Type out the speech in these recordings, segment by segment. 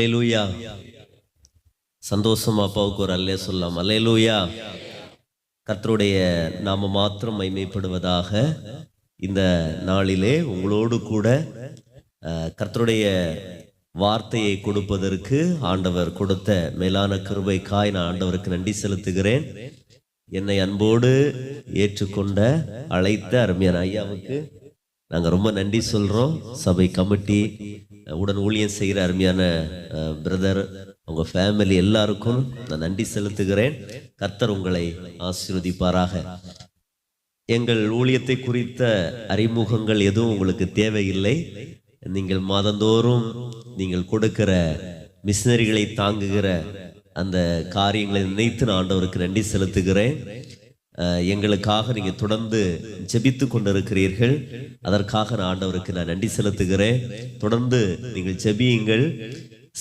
அல்லேலூயா. சந்தோஷமா அப்பாவுக்கு ஒரு அல்லே சொல்லலாம். அல்லேலூயா. கர்த்தருடைய நாம மாத்திரம் மைமைப்படுவதாக. இந்த நாளிலே உங்களோடு கூட கர்த்தருடைய வார்த்தையை கொடுப்பதற்கு ஆண்டவர் கொடுத்த மேலான கிருபைக்காய் நான் ஆண்டவருக்கு நன்றி செலுத்துகிறேன். என்னை அன்போடு ஏற்றுக்கொண்ட அழைத்த அருமையான ஐயாவுக்கு நாங்கள் ரொம்ப நன்றி சொல்கிறோம். சபை கமிட்டி, உடன் ஊழியம் செய்கிற அருமையான பிரதர், உங்கள் ஃபேமிலி எல்லாருக்கும் நான் நன்றி செலுத்துகிறேன். கர்த்தர் உங்களை ஆசீர்வதிப்பாராக. எங்கள் ஊழியத்தை குறித்த அறிமுகங்கள் எதுவும் உங்களுக்கு தேவையில்லை. நீங்கள் மாதந்தோறும் நீங்கள் கொடுக்கிற மிஷினரிகளை தாங்குகிற அந்த காரியங்களை நினைத்து நான் ஆண்டவருக்கு நன்றி செலுத்துகிறேன். எங்களுக்காக நீங்கள் தொடர்ந்து ஜெபித்து கொண்டிருக்கிறீர்கள். அதற்காக நான் ஆண்டவருக்கு நான் நன்றி செலுத்துகிறேன். தொடர்ந்து நீங்கள் ஜெபியுங்கள்.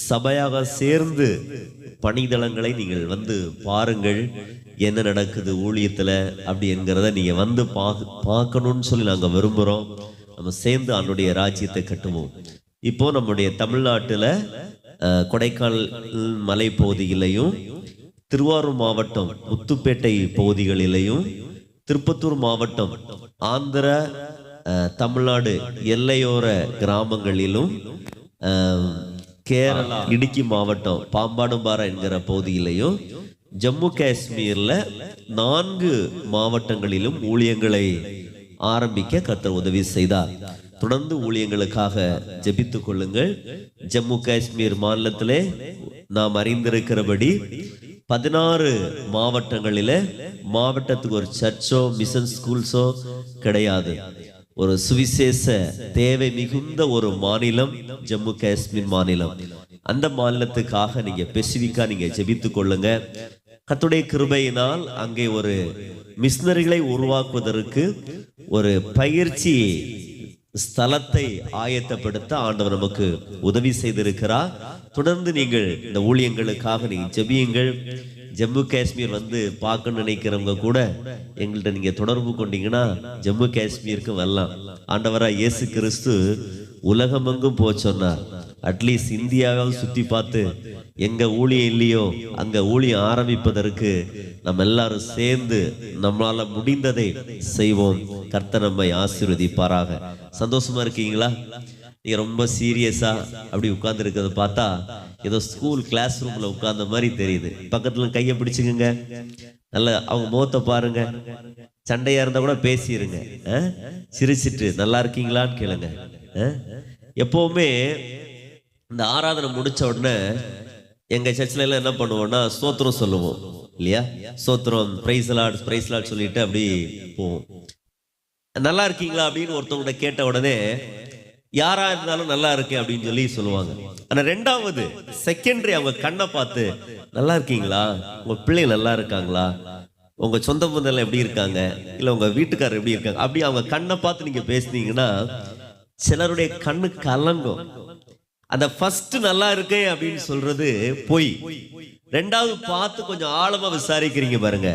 சபையாக சேர்ந்து பணிதளங்களை நீங்கள் வந்து பாருங்கள், என்ன நடக்குது ஊழியத்தில் அப்படி என்கிறத நீங்கள் வந்து பார்க்கணும்னு சொல்லி நாங்கள் விரும்புகிறோம். நம்ம சேர்ந்து ஆண்டுடைய ராஜ்யத்தை கட்டுவோம். இப்போ நம்முடைய தமிழ்நாட்டில் கொடைக்கானல் மலை பகுதியிலையும், திருவாரூர் மாவட்டம் முத்துப்பேட்டை பகுதிகளிலையும், திருப்பத்தூர் மாவட்டம் ஆந்திர தமிழ்நாடு எல்லையோர கிராமங்களிலும், கேரளா இடுக்கி மாவட்டம் பாம்பாடும்பாறை என்கிற பகுதியிலையும், ஜம்மு காஷ்மீர்ல 4 மாவட்டங்களிலும் ஊழியங்களை ஆரம்பிக்க கர்த்தர் உதவி செய்தார். தொடர்ந்து ஊழியங்களுக்காக ஜெபித்துக் கொள்ளுங்கள். ஜம்மு காஷ்மீர் மாநிலத்திலே நாம் அறிந்திருக்கிறபடி 16 மாவட்டங்களில மாவட்டத்துக்கு ஒரு சர்ச்சோ மிஷன் ஸ்கூல்ஸோ கிடையாது. ஒரு சுவிசேஷ தேவை மிகுந்த ஒரு மாநிலம் ஜம்மு காஷ்மீர் மாநிலம். அந்த மாநிலத்துக்காக நீங்க ஸ்பெசிபிக்கா நீங்க ஜெபித்துக் கொள்ளுங்க. கர்த்தருடைய கிருபையினால் அங்கே ஒரு மிஷனரிகளை உருவாக்குவதற்கு ஒரு பயிற்சி ஸ்தலத்தை ஆயத்தப்படுத்த ஆண்டவர் நமக்கு உதவி செய்திருக்கிறார். தொடர்ந்து நீங்கள் இந்த ஊழியங்களுக்காக நீங்க ஜெபியுங்கள். ஜம்மு காஷ்மீர் வந்து பார்க்கணும்னு நினைக்கிறவங்க கூட எங்கள்கிட்ட நீங்க தொடர்பு கொண்டீங்கன்னா ஜம்மு காஷ்மீருக்கு வரலாம். ஆண்டவராக இயேசு கிறிஸ்து உலகமெங்கும் போக சொன்னார். அட்லீஸ்ட் இந்தியாவை சுத்தி பார்த்து எங்க ஊழியம் இல்லையோ அங்க ஊழியம் ஆரம்பிப்பதற்கு நம்ம எல்லாரும் சேர்ந்து நம்மளால முடிந்ததை செய்வோம். கர்த்தர் நம்மை ஆசீர்வதிப்பாராக. சந்தோஷமா இருக்கீங்களா? நீங்க ரொம்ப சீரியஸா அப்படி உட்கார்ந்து இருக்கிறத பார்த்தா ஏதோ ஸ்கூல் கிளாஸ் ரூம்ல உட்கார்ந்த மாதிரி தெரியுது. பக்கத்துல கையை பிடிச்சுக்குங்க. நல்ல அவங்க முகத்தை பாருங்க. சண்டையா இருந்தா கூட பேசிடுங்க. சிரிச்சிட்டு நல்லா இருக்கீங்களான்னு கேளுங்க. எப்பவுமே இந்த ஆராதனை முடிச்ச உடனே எங்க சர்ச்சில் எல்லாம் என்ன பண்ணுவோம்னா ஸ்தோத்திரம் சொல்லுவோம் இல்லையா? ஸ்தோத்திரம், பிரைஸ் லார்ட், பிரைஸ் லார்ட் சொல்லிட்டு அப்படி போவோம். நல்லா இருக்கீங்களா அப்படின்னு ஒருத்தவங்க கேட்ட உடனே யாரா இருந்தாலும் நல்லா இருக்கேன் அப்படின்னு சொல்லி சொல்லுவாங்க. ஆனா ரெண்டாவது செகண்டரி அவங்க கண்ணை பார்த்து நல்லா இருக்கீங்களா, உங்க பிள்ளைங்க நல்லா இருக்காங்களா, உங்க சொந்த பந்தெல்லாம் எப்படி இருக்காங்க, இல்ல உங்க வீட்டுக்காரர் எப்படி இருக்காங்க, அப்படி அவங்க கண்ணை பார்த்து நீங்க பேசுனீங்கன்னா சிலருடைய கண்ணு கலங்கும். அந்த ஃபர்ஸ்ட் நல்லா இருக்கேன் அப்படின்னு சொல்றது பொய். ரெண்டாவது பார்த்து கொஞ்சம் ஆழமா விசாரிக்கிறீங்க பாருங்க,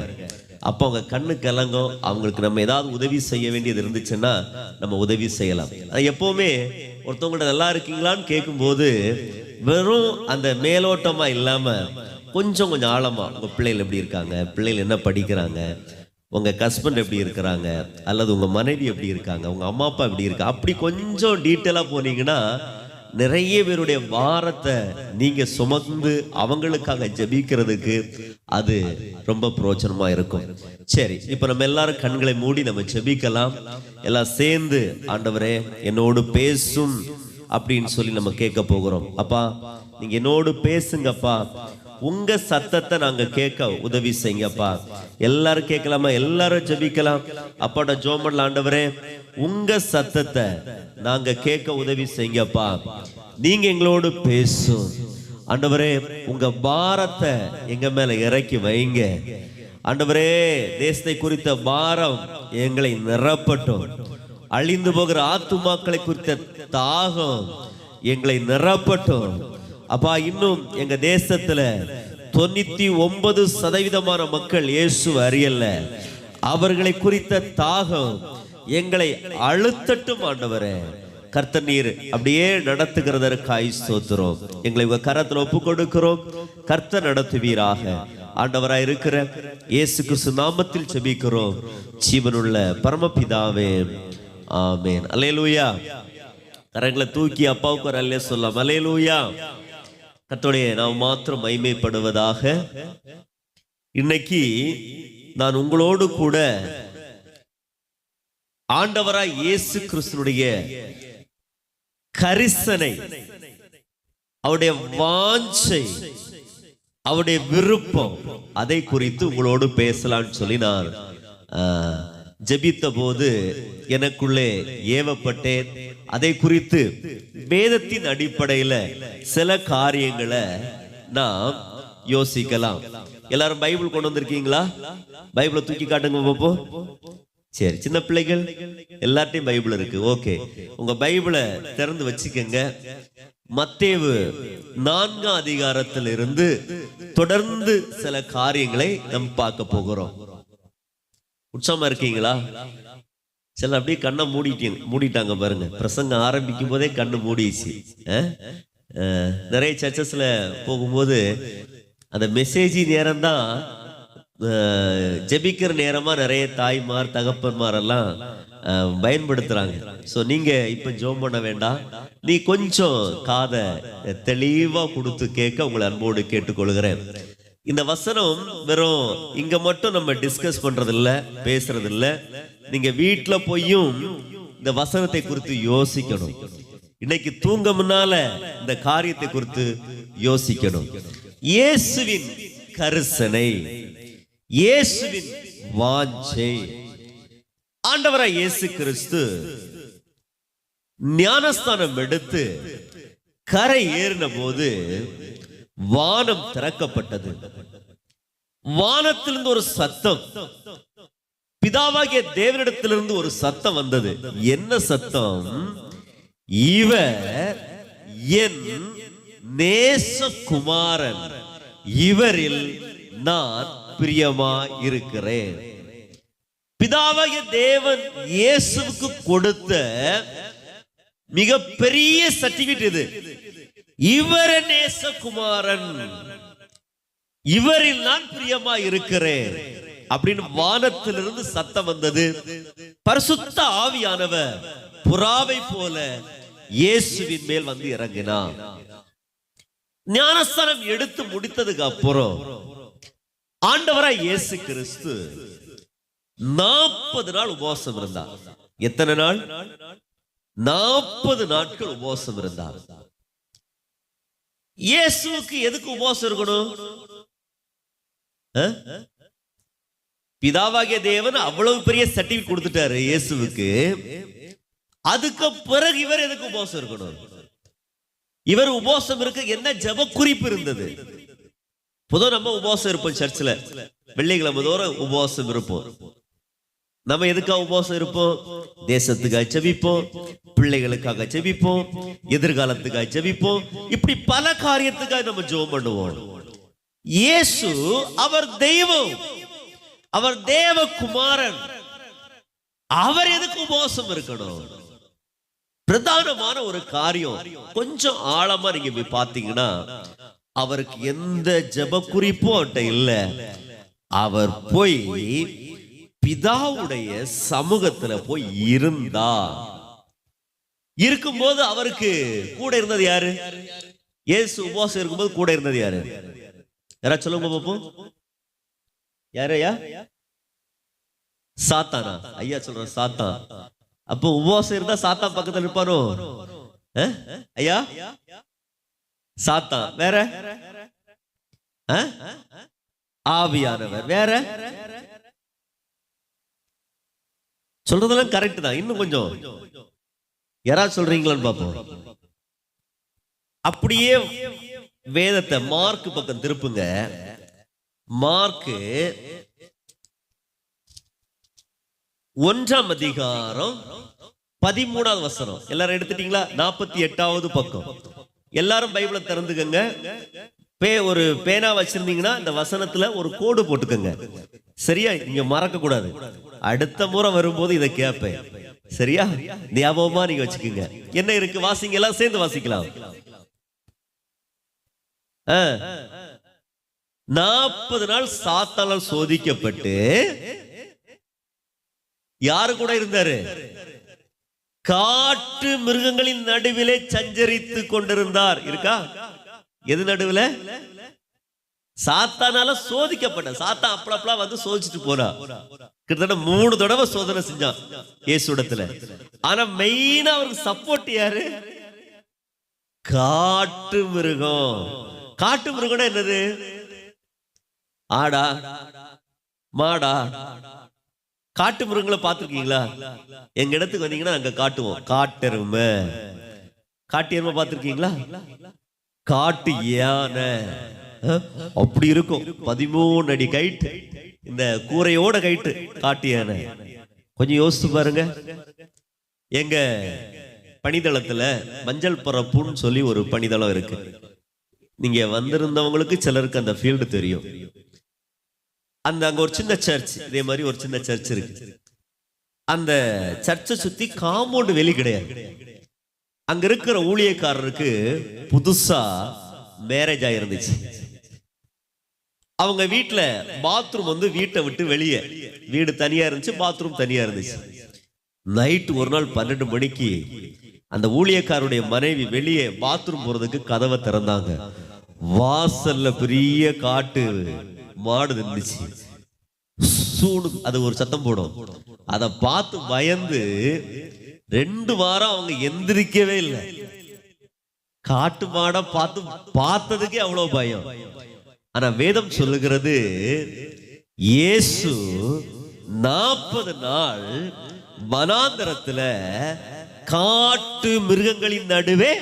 அப்போ அவங்க கண்ணு கலங்கும். அவங்களுக்கு நம்ம ஏதாவது உதவி செய்ய வேண்டியது இருந்துச்சுன்னா நம்ம உதவி செய்யலாம். எப்பவுமே ஒருத்தவங்கள்ட்ட நல்லா இருக்கீங்களான்னு கேட்கும்போது வெறும் அந்த மேலோட்டமா இல்லாம கொஞ்சம் ஆழமா, உங்க பிள்ளைகள் எப்படி இருக்காங்க, பிள்ளைகள் என்ன படிக்கிறாங்க, உங்க ஹஸ்பண்ட் எப்படி இருக்கிறாங்க, அல்லது உங்க மனைவி எப்படி இருக்காங்க, உங்க அம்மா அப்பா எப்படி இருக்காங்க, அப்படி கொஞ்சம் டீட்டெயிலா போனீங்கன்னா நிறைய பேருடைய பாரத்தை நீங்க சுமந்து அவங்களுக்காக ஜெபிக்கிறதுக்கு அது ரொம்ப பிரோஜனமா இருக்கும். சரி, இப்ப நம்ம எல்லாரும் கண்களை மூடி நம்ம ஜெபிக்கலாம். எல்லாம் சேர்ந்து ஆண்டவரே என்னோடு பேசும் அப்படின்னு சொல்லி நம்ம கேட்க போகிறோம். அப்பா நீங்க என்னோடு பேசுங்கப்பா, உங்க சத்தத்தை நாங்க கேட்க உதவி செய்யுங்கப்பா. எல்லாரும் கேட்கலாமா? எல்லாரும் ஜெபிக்கலாம். அப்பாட ஜோமன்ல ஆண்டவரே உங்க சத்தத்தை நாங்க கேட்க உதவி செய்யுங்கப்பா. நீங்க எங்களோடு பேசும் ஆண்டவரே. உங்க பாரத்தை எங்க மேல இறக்கி வைங்க ஆண்டவரே. தேசத்தை குறித்த பாரம் எங்களை நிரப்பட்டும். அழிந்து போகிற ஆத்துமாக்களை குறித்த தாகம் எங்களை நிரப்பட்டும் அப்பா. இன்னும் எங்க தேசத்துல 99% மக்கள் இயேசு அறியல. அவர்களை குறித்த தாகம் எங்களை அழுத்தட்டும் ஆண்டவரே. கர்த்தர் நீர் அப்படியே நடத்துகிறதற்காய் ஸ்தோத்திரம். எங்களை உங்க கரத்தில் ஒப்பு கொடுக்கிறோம். கர்த்தர் நடத்துவீராக. ஆண்டவராய் இருக்கிற இயேசு கிறிஸ்து நாமத்தில் ஜெபிக்கிறோம் ஜீவனுள்ள பரமபிதாவே, ஆமென். அல்லேலூயா. கரங்களை தூக்கி அப்பாவுக்கு ஒரு அல்லே சொல்லலாம். அல்லேலூயா. கர்த்தருடைய நாம் மாத்திரம் மகிமைப்படுவதாக. இன்னைக்கு நான் உங்களோடு கூட ஆண்டவராய் இயேசு கிறிஸ்துடைய கரிசனை, அவருடைய வாஞ்சை, அவருடைய விருப்பம், அதை குறித்து உங்களோடு பேசலான்னு சொல்லி நான் ஜெபித்த போது எனக்குள்ளே ஏவப்பட்டேன். அதை குறித்து வேதத்தின் அடிப்படையில் சில காரியங்களை நாம் யோசிக்கலாம். எல்லாரும் பைபிள் கொண்டு வந்திருக்கீங்களா? பைபிளை தூக்கி காட்டுங்க பாப்போம். சரி, சின்ன பிள்ளைகள் எல்லார்ட்டையும் பைபிள் இருக்கு. ஓகே, உங்க பைபிளை திறந்து வச்சுக்கங்க. மத்தேயு 4ஆம் அதிகாரத்தில் இருந்து தொடர்ந்து சில காரியங்களை நம்ம பார்க்க போகிறோம். உற்சாகமா இருக்கீங்களா? சில அப்படியே கண்ணை மூடிட்டாங்க பாருங்க. பிரசங்கம் ஆரம்பிக்கும் போதே கண்ணு மூடிச்சு. நிறைய சர்ச்சஸ்ல போகும்போது அந்த மெசேஜ் நேரம் தான் ஜெபிக்கிற நேரமா நிறைய தாய்மார் தகப்பன்மார் எல்லாம் பயன்படுத்துறாங்க. ஸோ நீங்க இப்ப ஜெபம் பண்ண வேண்டாம். நீ கொஞ்சம் காதை தெளிவா கொடுத்து கேட்க உங்களை அன்போடு கேட்டுக்கொள்கிறேன். இந்த வசனம் வெறும் இங்க மட்டும் நம்ம டிஸ்கஸ் பண்றது இல்ல, பேசுறது இல்ல. நீங்க வீட்டுல போயும் இந்த வசனத்தை குறித்து யோசிக்கணும். இன்னைக்கு தூங்க முன்னால இந்த காரியத்தை குறித்து யோசிக்கணும். இயேசுவின் கரிசனை, இயேசுவின் வாஞ்சை. ஆண்டவராய் இயேசு கிறிஸ்து ஞானஸ்தானம் எடுத்து கரை ஏறின போது வானம் திறக்கப்பட்டது. வானத்திலிருந்து ஒரு சத்தம், பிதாவாகிய தேவனிடத்திலிருந்து ஒரு சத்தம் வந்தது. என்ன சத்தம்? இவர் என் நேசகுமாரன், இவரில் நான் பிரியமா இருக்கிறேன். பிதாவாகிய தேவன் இயேசுவுக்கு கொடுத்த மிகப்பெரிய சர்டிபிகேட் இது. இவர் நேசகுமாரன், இவரில் நான் பிரியமா இருக்கிறேன் அப்படின்னு வானத்திலிருந்து சத்தம் வந்தது. பரிசுத்த ஆவியானவர் புறாவை போல இயேசுவின் மேல் வந்து இறங்கினார். ஞானஸ்தானம் எடுத்து முடித்ததுக்கு அப்புறம் ஆண்டவராய் இயேசு கிறிஸ்து 40 நாள் உபவாசம் இருந்தார். எத்தனை நாள்? 40 நாட்கள் உபவாசம் இருந்தார். இயேசுவுக்கு எதுக்கு உபவாசம் இருக்கணும்? பிதாவாகிய தேவன் அவ்வளவு பெரிய சர்டிபிகேட் கொடுத்துட்டாரு இயேசுவுக்கு. அதுக்கு பிறகு இவர் எதுக்கு உபவாசம் இருக்கணும்? இவர் உபவாசம் இருக்க என்ன ஜெப குறிப்பு இருந்தது? பொதுவா நம்ம உபவாசம் இருப்போம். சர்ச்சில் வெள்ளிக்கிழமை தோறும் உபவாசம் இருப்போம். நம்ம எதுக்காக உபவாசம் இருப்போம்? தேசத்துக்காக ஜெபிப்போம், பிள்ளைகளுக்காக ஜெபிப்போம், எதிர்காலத்துக்காக ஜெபிப்போம். இப்படி பல காரியத்துக்காக நம்ம ஜெபம் பண்ணுவோம். இயேசு அவர் தெய்வம், அவர் தேவகுமாரன். அவர் எதுக்கு உபவாசம் இருக்கணும்? பிரதானமான ஒரு காரியம். கொஞ்சம் ஆழமா நீங்க போய் பாத்தீங்கன்னா அவருக்கு எந்த ஜெப குறிப்பும் அவர்கிட்ட இல்ல. அவர் போய் பிதாவுடைய சமூகத்துல போய் இருக்கும்போது அவருக்கு கூட இருந்தது யாரு? இயேசு உபவாசம் இருக்கும்போது கூட இருந்தது யாரு? யாராச்சும் சொல்லுங்க பாப்போம். யாரையா? சாத்தானா? ஐயா சொல்ற சாத்தான். அப்போ உபவாசம் இருந்தா சாத்தான் பக்கத்துல இருப்பானோ? ஐயா சாத்தான் வேற, ஆவியானவர் வேற. சொல்றதெல்லாம் கரெக்ட் தான். இன்னும் கொஞ்சம் யாராவது சொல்றீங்களான்னு பாப்போம். அப்படியே வேதத்தை மார்க் பக்கம் திருப்புங்க. மார்க் 1ஆம் அதிகாரம் 13வது வசனம். எல்லாரும் எடுத்துட்டீங்களா? 48வது பக்கம். எல்லாரும் பைபிளை திறந்துக்கங்க. ஒரு பேனா வச்சிருந்தீங்கன்னா இந்த வசனத்துல ஒரு கோடு போட்டுக்கங்க. சரியா? நீங்க மறக்க கூடாது. அடுத்த முறை வரும்போது இதை கேட்பேன். சரியா? ஞாபகமா நீங்க வச்சுக்கோங்க. என்ன இருக்கு வாசிங்க, எல்லாம் சேர்ந்து வாசிக்கலாம். 40 நாள் சாத்தானால் சோதிக்கப்பட்டு யாரு கூட இருந்தாரு? காட்டு மிருகங்களின் நடுவிலே சஞ்சரித்து கொண்டிருந்தார். இருக்கா? எது நடுவுல? சாத்தானால சோதிக்கப்பட்ட. சாத்தான் அப்பளப்பலாம் வந்து சோதிச்சுட்டு போனா. கிட்டத்தட்ட 3 தடவை சோதனை செஞ்சான் இயேசுடத்துல. ஆனா மெயினா அவருக்கு சப்போர்ட் யாரு? காட்டு மிருகம். காட்டு மிருகம்னா என்னது? ஆடா, மாடா. காட்டு மிருகங்களை பார்த்திருக்கீங்களா? எங்க இடத்துக்கு வந்தீங்கன்னா அங்க காட்டுவோம். காட்டெருமை. காட்டு எருமை பார்த்திருக்கீங்களா? காட்டு யானை அப்படி இருக்கும். 13 அடி கைட்டு, இந்த கூரையோட கைட்டு காட்டு யானை. கொஞ்சம் யோசிச்சு பாருங்க. எங்க பணிதளத்துல மஞ்சள் பரப்புன்னு சொல்லி ஒரு பணிதளம் இருக்கு. நீங்க வந்திருந்தவங்களுக்கு சிலருக்கு அந்த ஃபீல்டு தெரியும். அங்க ஒரு சின்ன சர்ச், இதே மாதிரி ஒரு சின்ன சர்ச் இருக்கு. அந்த சர்ச்சை சுத்தி காம்பவுண்ட் வெளி கிடையாது. அங்க இருக்கிற ஊழியக்காரருக்கு புதுசா மேரேஜ் ஆயிருந்துச்சு. அவங்க வீட்டுல பாத்ரூம் வந்து வீட்டை விட்டு வெளியே, வீடு தனியா இருந்துச்சு, பாத்ரூம் தனியா இருந்துச்சு. நைட்டு ஒரு நாள் 12 மணிக்கு அந்த ஊழியக்காரருடைய மனைவி வெளியே பாத்ரூம் போறதுக்கு கதவை திறந்தாங்க. வாசல்ல பெரிய காட்டு மாடு இருந்துச்சு. சூடு, அது ஒரு சத்தம் போடும். அதை பார்த்து பயந்து 2 வாரம் அவங்க எந்திரிக்கவே இல்லை. காட்டு மாட பார்த்ததுக்கே அவ்வளவு பயம். ஆனா வேதம் சொல்லுகிறது, இயேசு 40 நாள் வனாந்தரத்துல காட்டு மிருகங்களின் நடுவே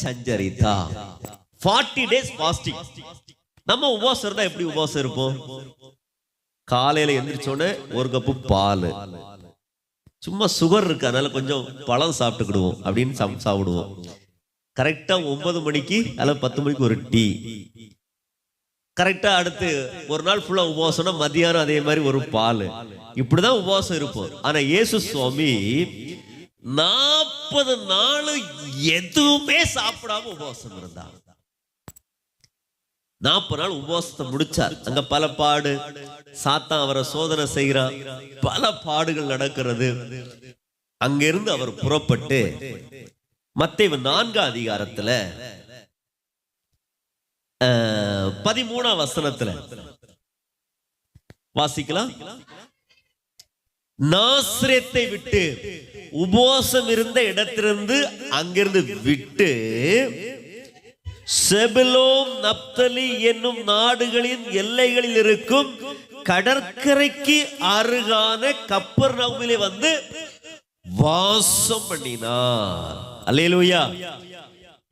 சஞ்சரித்தா. 40 days fasting. நம்ம உபவாசம் இருந்தா எப்படி உபவாசம் இருப்போம்? காலையில எந்திரிச்சோடனே 1 கப்பு பால், சும்மா சுகர் இருக்கு அதனால கொஞ்சம் பழம் சாப்பிட்டுக்கிடுவோம் அப்படின்னு சாப்பிடுவோம். கரெக்டா 9 மணிக்கு அல்லது 10 மணிக்கு ஒரு டீ. கரெக்டா அடுத்து ஒரு நாள் ஃபுல்லா உபவாசம்னா மதியானம் அதே மாதிரி ஒரு பால். இப்படிதான் உபவாசம் இருப்போம். ஆனா இயேசு சுவாமி 40 நாள் எதுவுமே சாப்பிடாம உபவாசம் இருந்தார். 40 நாள் உபவாசத்தை முடிச்சார். அங்க பல பாடு, சாத்தான் அவரை சோதனை செய்கிறான், பல பாடுகள் நடக்கிறது. அங்கிருந்து அவர் புறப்பட்டு மத்தேயு 4 அதிகாரத்துல 13 வசனத்துல வாசிக்கலாம். நாசரேத்தை விட்டு, உபவாசம் இருந்த இடத்திலிருந்து அங்கிருந்து விட்டு செபுலோன் நப்தலி என்னும் நாடுகளின் எல்லைகளில் இருக்கும் கடற்கரைக்கு அருகான கப்பர்நகூமிலே வந்து வாசம் பண்ணினார். அல்லேலூயா.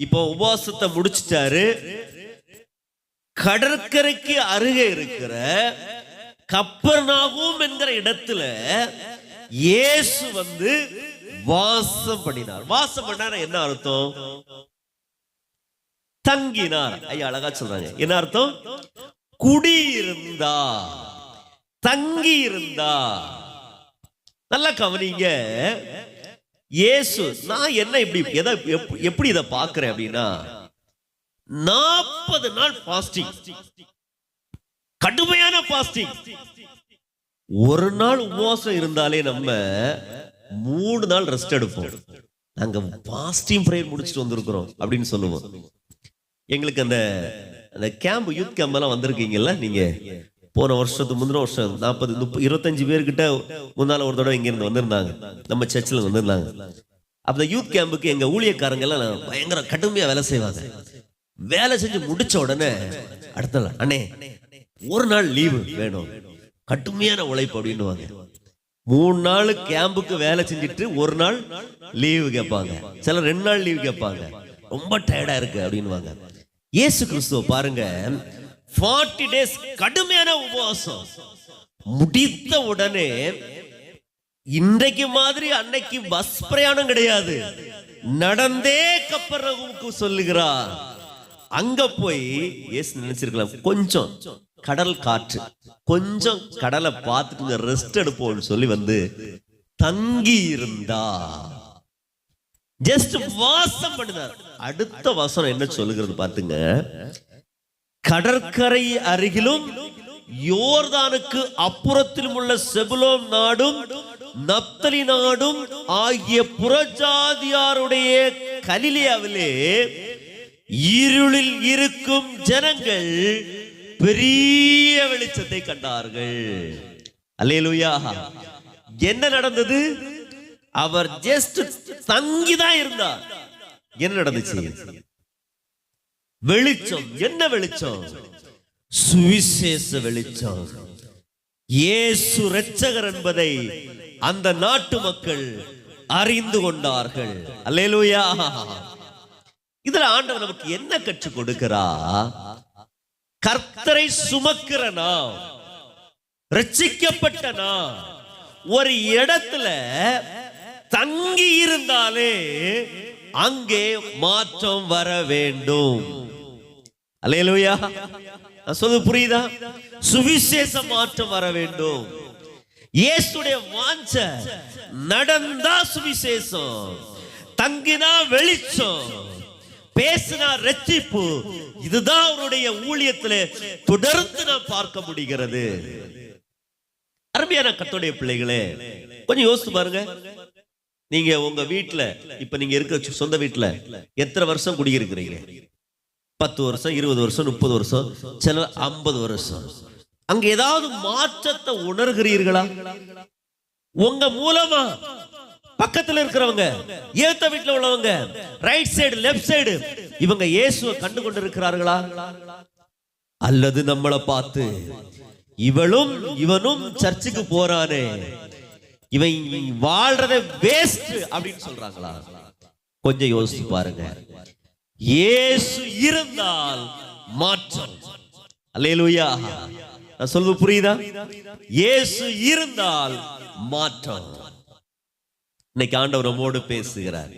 இப்போ உபவாசத்தை முடிச்சிட்டாரு. கடற்கரைக்கு அருகே இருக்கிற கப்பர்நகூம் என்கிற இடத்துல இயேசு வந்து வாசம் பண்ணினார். வாசம் பண்ணார் என்ன அர்த்தம்? தங்கினார். ஐயா அழகா சொல்றாங்க. என்ன அர்த்தம்? குடியிருந்தா, தங்கி இருந்தா. நல்லா கவனிங்க. இயேசு, நான் என்ன எப்படி இதை பார்க்கிறேன் அப்படின்னா, 40 நாள் பாஸ்டிங், கடுமையான பாஸ்டிங். ஒரு நாள் உபவாசம் இருந்தாலே நம்ம 3 நாள் ரெஸ்ட் எடுப்போம். நாங்க பாஸ்டிங் பிரேயர் முடிச்சுட்டு வந்திருக்கிறோம் அப்படின்னு சொல்லுவோம். எங்களுக்கு அந்த கேம்ப், யூத் கேம்ப் எல்லாம் வந்திருக்கீங்கல்ல நீங்க. போன வருஷத்துக்கு முந்தின வருஷம் 25 பேர்கிட்ட முன்னால ஒரு தடவை இங்க இருந்து வந்திருந்தாங்க, நம்ம சர்ச்சில் வந்திருந்தாங்க. அப்ப யூத் கேம்புக்கு எங்க ஊழியக்காரங்க எல்லாம் பயங்கர கடுமையா வேலை செய்வாங்க. வேலை செஞ்சு முடிச்ச உடனே அடுத்த நாள், அண்ணே ஒரு நாள் லீவு வேணும், கடுமையான உழைப்பு அப்படின்னுவாங்க. 3 நாள் கேம்புக்கு வேலை செஞ்சுட்டு ஒரு நாள் லீவு கேட்பாங்க. சில 2 நாள் லீவு கேட்பாங்க. ரொம்ப டயர்டா இருக்கு அப்படின்னுவாங்க. இயேசு கிறிஸ்துவ பாருங்க, 40 டேஸ் கடுமையான உபவாசம் முடித்த உடனே, இன்றைக்கு மாதிரி அன்னைக்கு பஸ் பிரயாணம் கிடையாது, நடந்தே கப்பர்நகூமுக்கு சொல்லுகிறார். அங்க போய் இயேசு நினைச்சிருக்கலாம், கொஞ்சம் கடல் காற்று, கொஞ்சம் கடலை பார்த்துட்டு ரெஸ்ட் எடுப்போம்னு சொல்லி வந்து தங்கி இருந்தார். ஜஸ்ட் வாசம் பண்ணினார். அடுத்த வசனம் என்ன சொல்லுகிறது பாத்துங்க. கடற்கரை அருகிலும் யோர்தானுக்கு அப்புறத்திலும் உள்ள செபுலோன் நாடும் நப்தலி நாடும் ஆகிய புறஜாதியாருடைய கலிலேயாவிலே இருளில் இருக்கும் ஜனங்கள் பெரிய வெளிச்சத்தை கண்டார்கள். அல்லேலூயா. என்ன நடந்தது? அவர் ஜஸ்ட் தங்கிதான் இருந்தார். என்ன நடந்துச்சு? வெளிச்சம். என்ன வெளிச்சம்? சுவிசேஷ வெளிச்சம். இயேசு இரட்சகர் என்பதை அந்த நாட்டு மக்கள் அறிந்து கொண்டார்கள். அல்லேலூயா. இதுல ஆண்டவர் நமக்கு என்ன கற்றுக் கொடுக்கிறா? கர்த்தரை சுமக்கிற நாம், ரட்சிக்கப்பட்ட நாம் ஒரு இடத்துல தங்கி இருந்தாலே அங்கே மாற்றம் வர வேண்டும். அல்லேலூயா. நான் சொல்றது புரியுதா? சுவிசேஷ மாற்றம் வர வேண்டும். இயேசுடைய வாஞ்சை நடந்தா சுவிசேஷம், தங்கினா வெளிச்சம், பேசினா ரட்சிப்பு. இதுதான் அவருடைய ஊழியத்திலே தொடர்ந்து நாம் பார்க்க முடிகிறது. அருமையான கர்த்தருடைய பிள்ளைகளே, கொஞ்சம் யோசித்து பாருங்க. நீங்க உங்க வீட்டுல, இப்ப நீங்க இருக்க சொந்த வீட்டுல எத்தனை வருஷம் குடியிருக்கிறீங்க? 10 வருஷம், 20 வருஷம், 30 வருஷம், சில 50 வருஷம். அங்க ஏதாவது மாற்றத்தை உணர்கிறீர்களா? உங்க மூலமா பக்கத்துல இருக்கிறவங்க, ஏத்த வீட்டுல உள்ளவங்க, ரைட் சைடு லெப்ட் சைடு, இவங்க இயேசுவை கண்டு கொண்டு இருக்கிறார்களா? அல்லது நம்மளை பார்த்து இவளும் இவனும் சர்ச்சுக்கு போறானே, இவன் வாழ்றத வேஸ்ட் அப்படின்னு சொல்றாங்களா? கொஞ்சம் யோசிச்சு பாருங்க. இயேசு இருந்தால் மாற்றம். அல்லேலூயா. நான் சொல்றது புரியுதா? இயேசு இருந்தால் மாற்றம். இன்னைக்கு ஆண்டவர் நம்மோடு பேசுகிறார்.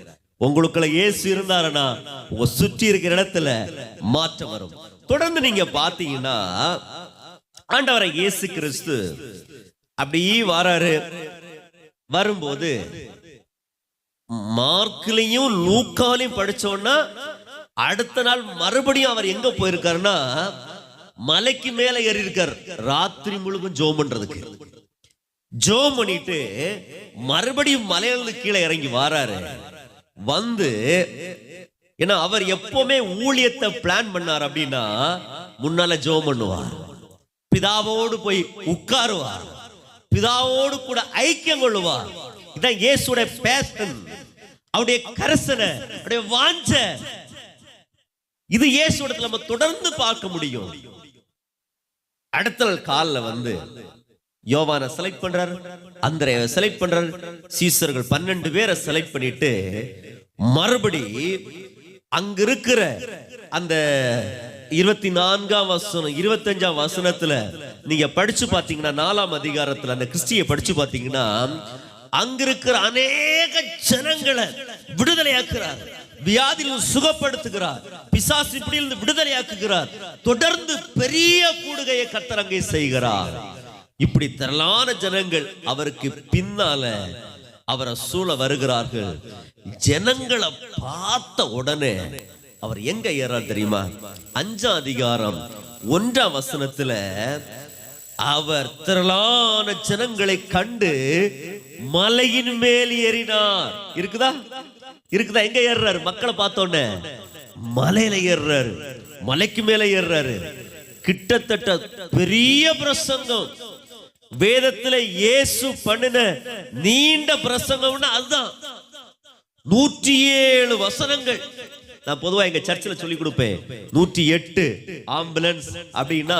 உங்களுக்குள்ள இயேசு இருந்தாருன்னா உங்க சுற்றி இருக்கிற இடத்துல மாற்றம் வரும். தொடர்ந்து நீங்க பாத்தீங்கன்னா ஆண்டவரை இயேசு கிறிஸ்து அப்படி வராரு. வரும்போது மார்க்லயும் லூக்காலையும் படிச்சோம்னா அடுத்த நாள் மறுபடியும் அவர் எங்க போயிருக்காருன்னா மலைக்கு மேல ஏறி இருக்கார். ராத்திரி முழுவதும் ஜெபம் பண்றதுக்கு. ஜெபம் பண்ணிட்டு மறுபடியும் மலையிலிருந்து கீழே இறங்கி வாராரு. வந்து ஏன்னா அவர் எப்பவுமே ஊழியத்தை பிளான் பண்ணார் அப்படின்னா முன்னால ஜெபம் பண்ணுவார், பிதாவோடு போய் உட்காருவார், பிதாவோடு கூட ஐக்கியம் கொள்ளுவார். இதான் இயேசுடைய பேஷன், அவருடைய கரிசனை, அவருடைய வாஞ்சை. இது இயேசுவிடத்துல நம்ம தொடர்ந்து பார்க்க முடியும். அடுத்த நாள் காலைல வந்து யோவானை செலக்ட் பண்றாரு, அந்திரேயை செலக்ட் பண்றாரு, சீசர்கள் 12 பேரை செலக்ட் பண்ணிட்டு மறுபடி அங்க இருக்கிற அந்த 24ஆம் வசனம் 25ஆம் வசனத்துல நீங்க படிச்சு பாத்தீங்கன்னா 4ஆம் அதிகாரத்துல அந்த கிறிஸ்டியை படிச்சு பாத்தீங்கன்னா அங்க இருக்கிற அநேக ஜனங்களை விடுதலையாக்குறார், வியாதியில் சுகப்படுத்துகிறார், பிசாசு பிடியிலிருந்து விடுதலையாக்குகிறார். தொடர்ந்து பெரிய கூடுகையை கர்த்தர் அங்கே செய்கிறார். இப்படி திரளான ஜனங்கள் அவருக்கு பின்னால அவரை சூழ வருகிறார்கள். ஜனங்களை பார்த்த உடனே அவர் எங்க ஏறார் தெரியுமா? 5ஆம் அதிகாரம் 1ஆம் வசனத்துல அவர் திரளான ஜனங்களை கண்டு மலையின் மேல் ஏறினார். இருக்குதா? இருக்குதா? எங்க ஏறாரு? மக்களை பார்த்தோன்னே மலையில ஏறாரு, மலைக்கு மேல ஏறாரு. கிட்டத்தட்ட பெரிய பிரசங்கம். வேதத்துல இயேசு பண்ணின நீண்ட பிரசங்கம்னா அதுதான். 107 வசனங்கள். நான் பொதுவா எங்க சர்ச்சில் சொல்லி கொடுப்பேன். 108 ஆம்புலன்ஸ் அப்படின்னா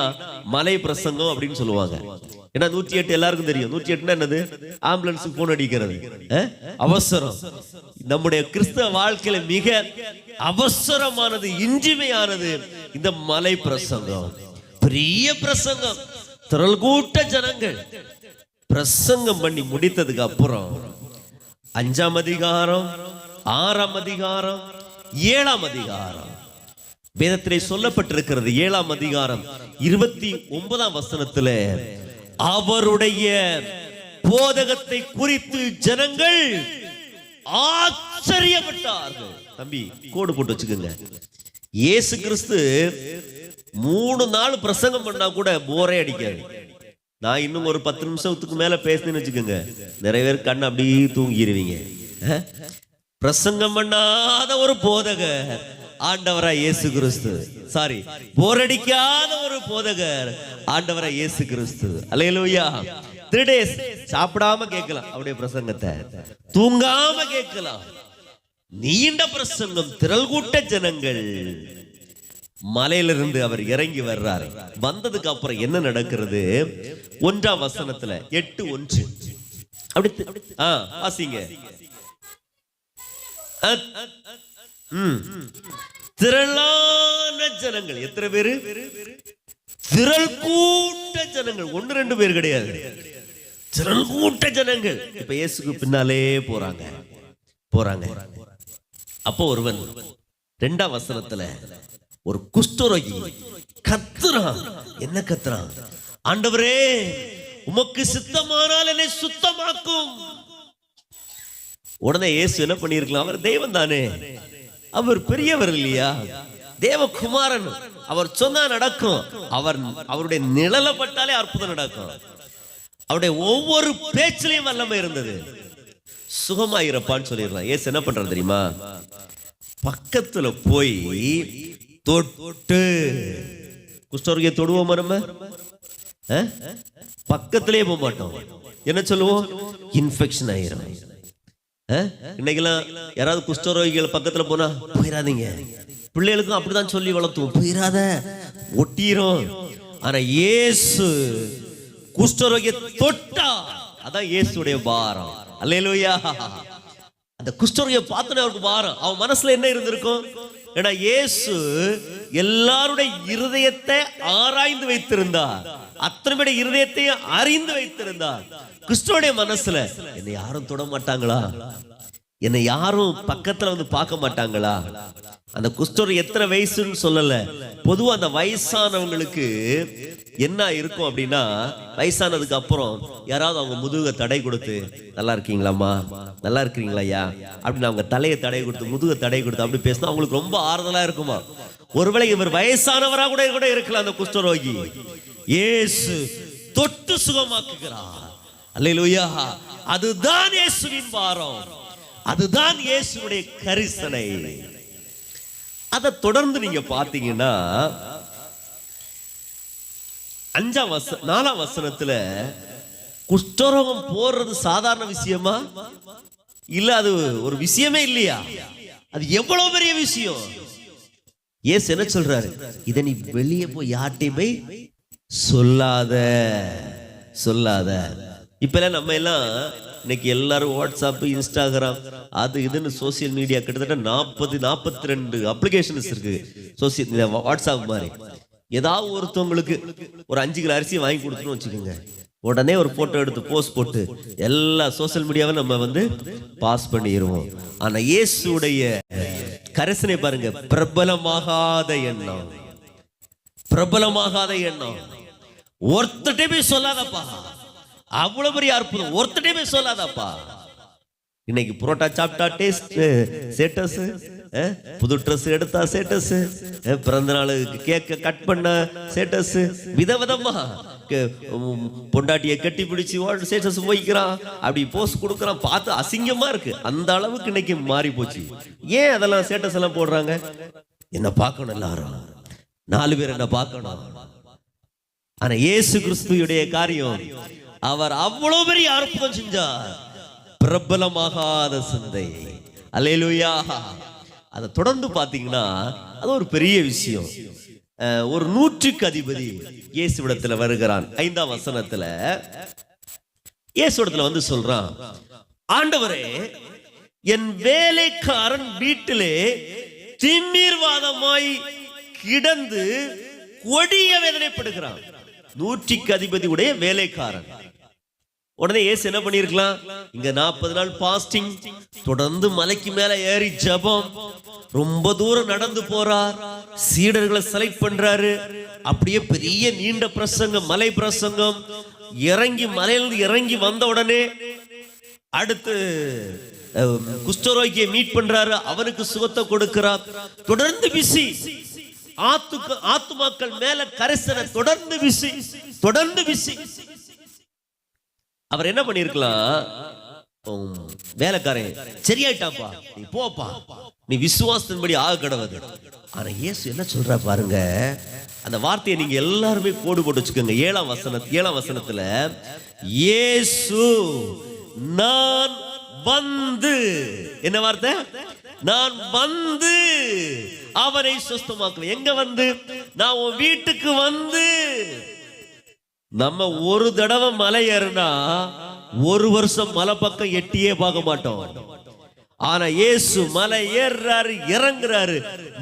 மலை பிரசங்கம் அப்படின்னு சொல்லுவாங்க. ஏன்னா 108 எல்லாருக்கும் தெரியும். 108 என்னது? ஆம்புலன்ஸ் போன் அடிக்கிறது, அவசரம். நம்முடைய கிறிஸ்தவ வாழ்க்கையில மிக அவசரமானது, இன்றிமையானது இந்த மலை பிரசங்கம். பெரிய பிரசங்கம், திரள் கூட்ட ஜனங்கள். பிரசங்கம் பண்ணி முடித்ததுக்கு அப்புறம் 5ஆம் அதிகாரம் 6ஆம் அதிகாரம் 7ஆம் அதிகாரம் வேதத்திலே சொல்லப்பட்டிருக்கிறது. 7ஆம் அதிகாரம் 29ஆம் வசனத்துல அவருடைய போதகத்தை குறித்து ஜனங்கள் ஆச்சரியப்பட்டார்கள். தம்பி கோடு போட்டு வச்சுக்கோங்க. இயேசு கிறிஸ்து 3 நாள் பிரசங்கம் பண்ணா கூட போரே அடிக்காது. நான் இன்னும் ஒரு 10 நிமிஷத்துக்கு மேல பேசுனேன்னு வச்சுக்கோங்க, நிறைய பேர் கண்ணு அப்படியே தூங்கிடுவீங்க. பிரசங்கம் பண்ணாத ஒரு போதகர் ஆண்டவராய் இயேசு கிறிஸ்து. சாரி, போரடிக்காத ஒரு போதகர் ஆண்டவராய் இயேசு கிறிஸ்து. அல்லேலூயா. 3 days சாப்பிடாம கேட்கலாம் அவருடைய பிரசங்கத்தை, தூங்காம கேட்கலாம். நீண்ட பிரசங்கம், திரள் கூட்ட ஜனங்கள். மலையிலிருந்து அவர் இறங்கி வர்றாரு. வந்ததுக்கு அப்புறம் என்ன நடக்கிறது? 1ஆம் வசனத்துல 8:1 அப்படி வாசிங்க. திரளான ஜனங்கள். எத்தனை பேரு? திரள் கூட்ட ஜனங்கள். 1-2 பேர் கிடையாது, திரள் கூட்ட ஜனங்கள். இப்ப இயேசுக்கு பின்னாலே போறாங்க. அப்போ ஒருவன் 2ஆம் வசனத்துல ஒரு குஷ்டரோகி கத்துறான். என்ன கத்துறான்? ஆண்டவரே, உமக்கு சித்தமானால் என்னை சுத்தமாக்கும். உடனே இயேசு என்ன பண்ணிருக்கலாம்? அவர் தெய்வம் தானே, அவர் பெரியவர் இல்லையா, தேவகுமாரன். அவர் சொன்னா நடக்கும். அவருடைய நிழல பட்டாலே அற்புதம் நடக்கும். அவருடைய ஒவ்வொரு பேச்சிலையும் வல்லமை இருந்தது. சுகமாயிரப்பான்னு சொல்லிடலாம். இயேசு என்ன பண்றாரு தெரியுமா? பக்கத்துல போய் தொட்டு, குஷ்டரோகியை தொடுவோமா நம்ம? பக்கத்திலேயே போக மாட்டோம். என்ன சொல்லுவோம்? இன்ஃபெக்ஷன் ஆயிரும். இன்னைக்கெல்லாம் யாராவது குஷ்டரோகிகள் பக்கத்துல போனா போயிடாதீங்க. பிள்ளைகளுக்கும் அப்படிதான் சொல்லி வளர்த்துவோம், போயிடாத, ஒட்டிரும். ஆனா இயேசு குஷ்டரோகியை தொட்டா, அதான் இயேசுடைய பாரம். அல்லேலூயா. அந்த குஷ்டரோகியை பார்த்தோன்னே அவருக்கு பாரம். அவன் மனசுல என்ன இருந்திருக்கும்? ஏன்னா இயேசு எல்லாருடைய இருதயத்தை ஆராய்ந்து வைத்திருந்தார், அத்தனை இருதயத்தையும் அறிந்து வைத்திருந்தார். கிறிஸ்துவோடைய மனசுல என்னை யாரும் தொட மாட்டாங்களா, என்னை யாரும் பக்கத்துல வந்து பார்க்க மாட்டாங்களா? அந்த குஷ்டரோகி எத்தனை வயசுன்னு சொல்லல. பொதுவா அந்த வயசானவங்களுக்கு என்ன இருக்கும் அப்படின்னா, வயசானதுக்கு அப்புறம் யாராவது அவங்க முதுக தடை கொடுத்து, நல்லா இருக்கீங்களாம்மா, நல்லா இருக்கிறீங்களா ஐயா அப்படின்னு அவங்க தலையை தடை கொடுத்து, முதுக தடை கொடுத்து அப்படி பேசினா அவங்களுக்கு ரொம்ப ஆறுதலா இருக்குமா. ஒருவேளை இவர் வயசானவரா கூட இருக்கலாம். அந்த குஷ்டரோகி இயேசு தொட்டு சுகமாக்குகிறார். அல்லேலூயா. அதுதான் இயேசுவின் பாரம், அதுதான் இயேசுவுடைய கரிசனை. அதை தொடர்ந்து நீங்க பாத்தீங்கன்னா 4ஆம் வசனத்துல குஷ்டரோகம் போறது சாதாரண விஷயமா? இல்ல, அது ஒரு விஷயமே இல்லையா? அது எவ்வளவு பெரிய விஷயம். இயேசு என்ன சொல்றாரு? இதை நீ வெளியே போய் யார்ட்டையுமே சொல்லாத. இப்ப நம்ம எல்லாம் இன்னைக்கு எல்லாரும் வாட்ஸ்அப், இன்ஸ்டாகிராம், அது இதுன்னு சோசியல் மீடியா கிட்டத்தட்ட 42 அப்ளிகேஷன்ஸ் இருக்கு. சோசியல் வாட்ஸ்அப் மாதிரி ஏதாவது ஒருத்தவங்களுக்கு ஒரு 5 கிலோ அரிசி வாங்கி கொடுத்துன்னு வச்சுக்கோங்க, உடனே ஒரு போட்டோ எடுத்து போஸ்ட் போட்டு எல்லா சோசியல் மீடியாவை நம்ம பாஸ் பண்ணிடுவோம். ஆனா இயேசுடைய கரிசனை பாருங்க, பிரபலமாகாத எண்ணம். ஒருத்தட்டே போய் சொல்லாதப்பா, அவ்வளவு பெரிய அற்புதம். ஒருத்தட்டே போய் சொல்லாதப்பா. இன்னைக்கு புரோட்டா சாப்பிட்டா டேஸ்ட் ஸ்டேட்டஸ், புது ட்ரெஸ் எடுத்தா ஸ்டேட்டஸ், பிறந்த நாளுக்கு கேக்க கட் பண்ண ஸ்டேட்டஸ், விதவிதமா பொண்டாட்டியை கட்டி பிடிச்சி ஸ்டேட்டஸ் போய்க்கிறான், அப்படி போஸ்ட் கொடுக்கறான். பார்த்து அசிங்கமா இருக்கு. அந்த அளவுக்கு இன்னைக்கு மாறி போச்சு. ஏன் அதெல்லாம் ஸ்டேட்டஸ் எல்லாம் போடுறாங்க? என்ன பார்க்கணும், எல்லாரும் 4 பேர் என்ன பார்க்கணும். ஆனா இயேசு கிறிஸ்துவுடைய காரியம், அவர் அவ்வளவு பெரிய அற்புதம் செஞ்சார். பிரபலமாகாத சிந்தை. அல்லேலூயா. அதை தொடர்ந்து பாத்தீங்கன்னா அது ஒரு பெரிய விஷயம். ஒரு 100க்கு அதிபதி இயேசுவிடத்துல வருகிறான். 5ஆம் வசனத்துல இயேசுவிடத்துல சொல்றான், ஆண்டவரே, என் வேலைக்காரன் வீட்டிலே திமிர்வாதமாய் கிடந்து கொடிய வேதனைப்படுகிறான். 100க்கு அதிபதி உடைய வேலைக்காரன். உடனே இயேசு என்ன பண்ணிருக்கலாம்? இங்க 40 நாள் பாஸ்டிங், தொடர்ந்து மலைக்கு மேல ஏறி ஜெபம், ரொம்ப தூரம் நடந்து போறார், சீடர்களை செலக்ட் பண்றாரு. அப்படியே பெரிய நீண்ட பிரசங்கம், மலை பிரசங்கம், இறங்கி மலையிலிருந்து இறங்கி வந்த உடனே அடுத்து குஷ்டரோகியை மீட் பண்றாரு, அவனுக்கு சுகத்தை கொடுக்கிறார். தொடர்ந்து பிசி, ஆத்துமாக்கள் மேல கரிசனை தொடர்ந்து பிசி, தொடர்ந்து பிசி. அவர் என்ன பண்ணிருக்கலாம், வேலைக்காரன் சரியாயிட்டாப்பா, நீ போப்பா, நீ விசுவாசத்தின்படி ஆக கடவுது. ஆனா இயேசு என்ன சொல்ற பாருங்க, அந்த வார்த்தையை நீங்க எல்லாருமே கோடு போட்டு வச்சுக்கோங்க. 7ஆம் வசனத்துல இயேசு நான் வந்து, என்ன வார்த்தை, நான் வந்து அவனை சுஸ்தமாக்குவேன். எங்க வந்து, நான் உன் வீட்டுக்கு வந்து. நம்ம ஒரு தடவை மலை ஏறினா ஒரு வருஷம் மலை பக்கம் எட்டியே பார்க்க மாட்டோம். ஆனா இயேசு மலை ஏறாரு, இறங்குறாரு,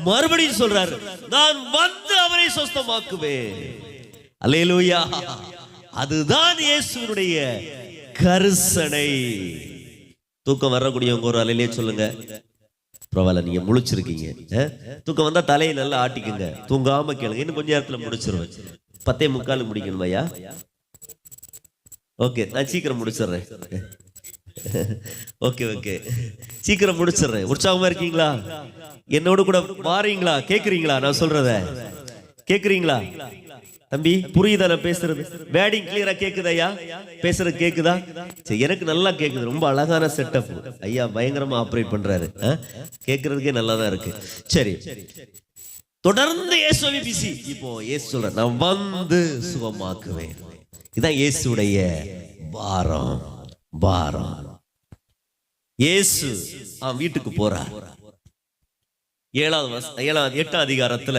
மறுபடியும் சொல்றாரு, நான் வந்து அவனை சுஸ்தமாக்குவேன். அல்லேலூயா. அதுதான் இயேசுனுடைய கரிசனை. தூக்கம் வரக்கூடியவங்க ஒரு அலையிலே சொல்லுங்க. பரவாயில்ல, நீங்க முழிச்சிருக்கீங்க. தூக்கம் வந்தா தலையை நல்லா ஆட்டிக்குங்க, தூங்காம கேளுங்க. இன்னும் கொஞ்ச நேரத்துல முடிச்சிருவேன். 10:45 முடிக்கணும் ஐயா. ஓகே, நான் சீக்கிரம் முடிச்சிடுறேன். ஓகே ஓகே, சீக்கிரம் முடிச்சிடுறேன். உற்சாகமா இருக்கீங்களா? என்னோட கூட வாரீங்களா? கேக்குறீங்களா? நான் சொல்றத கேக்குறீங்களா? தம்பி புரியுதா நான் பேசுறது? வேர்டிங் கிளியரா கேக்குதா ஐயா? பேசுறது கேக்குதா? சரி, எனக்கு நல்லா கேக்குது. ரொம்ப அழகான செட்டப் ஐயா, பயங்கரமா ஆப்ரேட் பண்றாரு. கேக்குறதுக்கே நல்லா தான் இருக்கு. சரி, தொடர்ந்து இயேசுவை பிசி. இப்போ இயேசு சொல்ற, நான் வந்து சுகமாக்குவேன். இதான் இயேசுடைய பாரம். பாரம். இயேசு வீட்டுக்கு போறார். 8ஆம் அதிகாரத்துல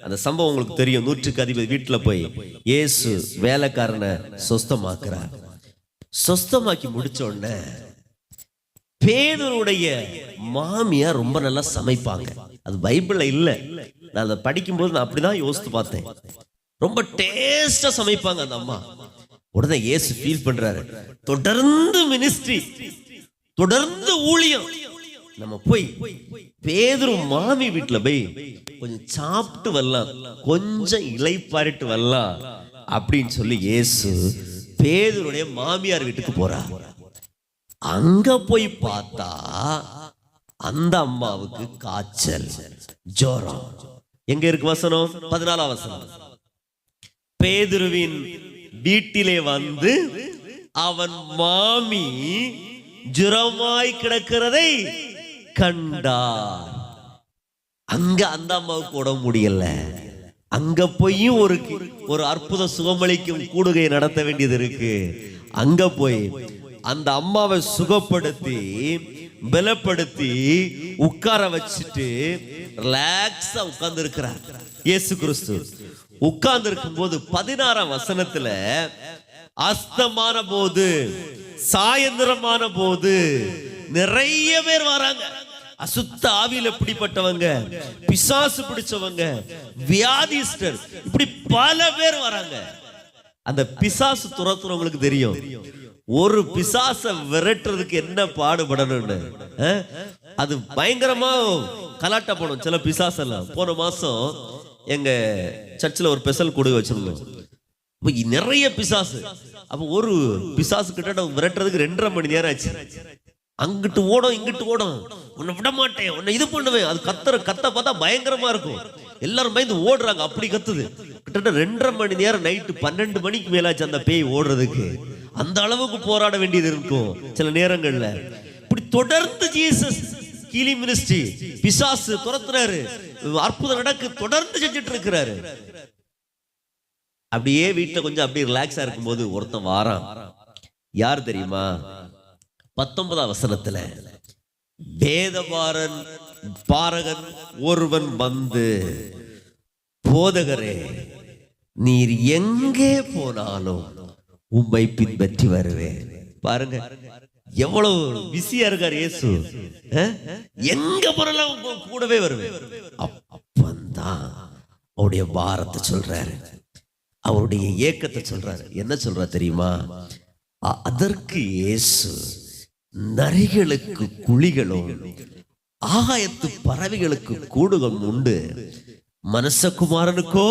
அந்த சம்பவம் உங்களுக்கு தெரியும். 100க்கு அதிபதி வீட்டுல போய் இயேசு வேலைக்காரனை சொஸ்தமாக்குறார். சொஸ்தமாக்கி முடிச்ச உடனே பேதுருடைய மாமியார் ரொம்ப நல்லா சமைப்பாங்க. அது பைபிள்ல இல்ல, நான் அதை படிக்கும்போது நான் அப்படிதான் யோசித்து பார்த்தேன். ரொம்ப டேஸ்டா சமைப்பாங்க அந்த அம்மா. உடனே இயேசு ஃபீல் பண்றாரு, தொடர்ந்து மினிஸ்ட்ரி, தொடர்ந்து ஊழியம், நம்ம போய் பேதுரு மாமி வீட்டுல போய் கொஞ்சம் சாப்பிட்டு வரலாம், கொஞ்சம் இளைப்பாரிட்டு வரலாம் அப்படின்னு சொல்லி இயேசு பேதுருடைய மாமியார் வீட்டுக்கு போறார். அங்க போய் பார்த்தா அந்த அம்மாவுக்கு காய்ச்சல், ஜுரம். எங்க இருக்கு வசனம்? 14ஆம் வசனம். பேதுருவின் வீட்டிலே வந்து அவன் மாமி ஜுரமாய் கிடக்கிறதை கண்டார். அங்க அந்த அம்மாவுக்கு உடம்பு முடியல. அங்க போய் ஒரு அற்புத சுகமளிக்கும் கூடுகை நடத்த வேண்டியது இருக்கு. அங்க போய் அந்த அம்மாவை சுகப்படுத்தி பலப்படுத்தி உட்கார வச்சுட்டு ரிலாக்ஸா உட்கார்ந்து இருக்கிறார் இயேசு கிறிஸ்து. உட்கார்ந்து இருக்கும் போது 16ஆம் வசனத்துல, அஸ்தமான போது, சாயந்திரமான போது நிறைய பேர் வராங்க. அசுத்த ஆவியில பிடிப்பட்டவங்க, பிசாசு பிடிச்சவங்க, வியாதிஸ்டர், இப்படி பல பேர் வராங்க. அந்த பிசாசு துரத்துறவங்களுக்கு தெரியும் ஒரு பிசாச விரட்டுறதுக்கு என்ன பாடுபடணும்னு. அது பயங்கரமா கலாட்டா போடும் சில பிசாசெல்லாம். போன மாசம் எங்க சர்ச்சில் ஒரு ஸ்பெஷல் கூடுகை வச்சிருந்தோம். நிறைய பிசாசு. அப்ப ஒரு பிசாசு கிட்ட விரட்டுறதுக்கு 2.5 மணி நேரம் ஆச்சு. அங்கிட்டு ஓடும், இங்கிட்டு ஓடும், உன்னை விட மாட்டேன், உன்னை இது பண்ணுவேன். அது கத்த பார்த்தா பயங்கரமா இருக்கும். எல்லாரும் பயந்து ஓடுறாங்க, அப்படி கத்துது. கிட்டத்தட்ட 2.5 மணி நேரம், நைட்டு 12 மணிக்கு மேலாச்சு அந்த பேய் ஓடுறதுக்கு. அந்த அளவுக்கு போராட வேண்டியது இருக்கும் சில நேரங்கள்ல. இப்படி தொடர்ந்து ஜீசஸ் கீலி மினிஸ்ட்ரி, பிசாசு துரத்துறாரு, அற்புதம் நடக்கு, தொடர்ந்து செஞ்சுட்டு இருக்கிறாரு. அப்படியே வீட்டுல கொஞ்சம் அப்படியே ரிலாக்ஸா இருக்கும்போது ஒருத்தன் வாரான். யார் தெரியுமா? 19ஆம் வசனத்துல, வேதபாரன் பாரகன் ஒருவன் வந்து, போதகரே, நீர் எங்கே போனாலும் உம்மை பின்பற்றி வருவேன். பாருங்க எவ்வளவு பிஸியா இருக்கார் இயேசு. எங்க போனாலும் கூடவே வருவேன். அப்பந்தான் அவருடைய பாரத்தை சொல்றாரு, அவருடைய ஏக்கத்தை சொல்றாரு. என்ன சொல்ற தெரியுமா? அதற்கு இயேசு, நரிகளுக்கு குழிகளும் ஆகாயத்து பறவைகளுக்கு கூடுகள் உண்டு, மனுஷகுமாரனுக்கோ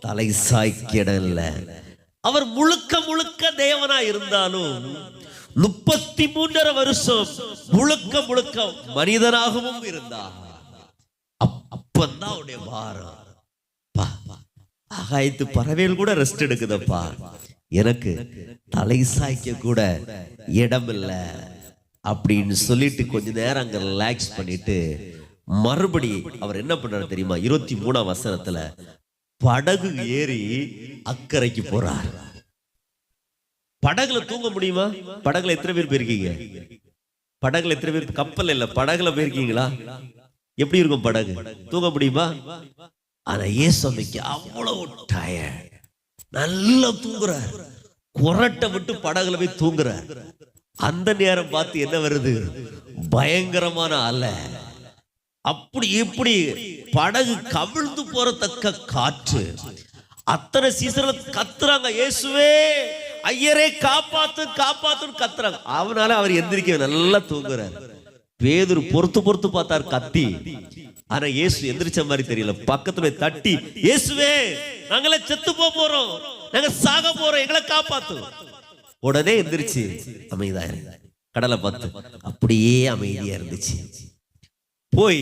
தலை சாய்க்க இடம் இல்லை. அவர் முழுக்க முழுக்க தேவனா இருந்தாலும் 33.5 வருஷம் முழுக்க முழுக்க மனிதனாகவும் இருந்தார். அப்பந்தான் அவருடைய பாரம். ஆகாயத்து பறவைகள் கூட ரெஸ்ட் எடுக்குதப்பா, எனக்கு தலை சாய்க்க கூட இடம் இல்லை அப்படின்னு சொல்லிட்டு கொஞ்ச நேரம் அங்க ரிலாக்ஸ் பண்ணிட்டு மறுபடி அவர் என்ன பண்றாரு தெரியுமா? 23ஆம் வசனத்துல படகு ஏறி அக்கறைக்கு போறார். படகுல தூங்க முடியுமா? படகுல எத்தனை பேர் போயிருக்கீங்க? படகுல எத்தனை பேர்? கப்பல் இல்ல, படகுல போயிருக்கீங்களா? எப்படி இருக்கும் படகு? தூங்க முடியுமா? ஆனா இயேசுக்கு அவ்வளவு டயர்ட், நல்லா தூங்குறார். குரட்டை விட்டு படகுல போய் தூங்குறார். அந்த நேரம் பார்த்து என்ன வருது? பயங்கரமான அலை. அப்படி இப்படி படகு கவிழ்ந்து போறத்தக்க காற்று. அத்தனை சீசர்கள் கத்துறாங்க, இயேசுவே ஐயரே காப்பாத்து காப்பாத்துன்னு கத்துறாங்க. அவனால அவர் எந்திரிக்க நல்லா தூங்குறார். பேதுரு பொறுத்து பொறுத்து பார்த்தார் கத்தி. ஆனா இயேசு எந்திரிச்ச மாதிரி தெரியல. பக்கத்துல தட்டி, இயேசுவே நாங்களே செத்து போறோம், நாங்க சாக போறோம், எங்களை காப்பாத்து. உடனே எந்திரிச்சு அமைதியா கடலை பார்த்து அப்படியே அமைதியா இருந்துச்சு. போய்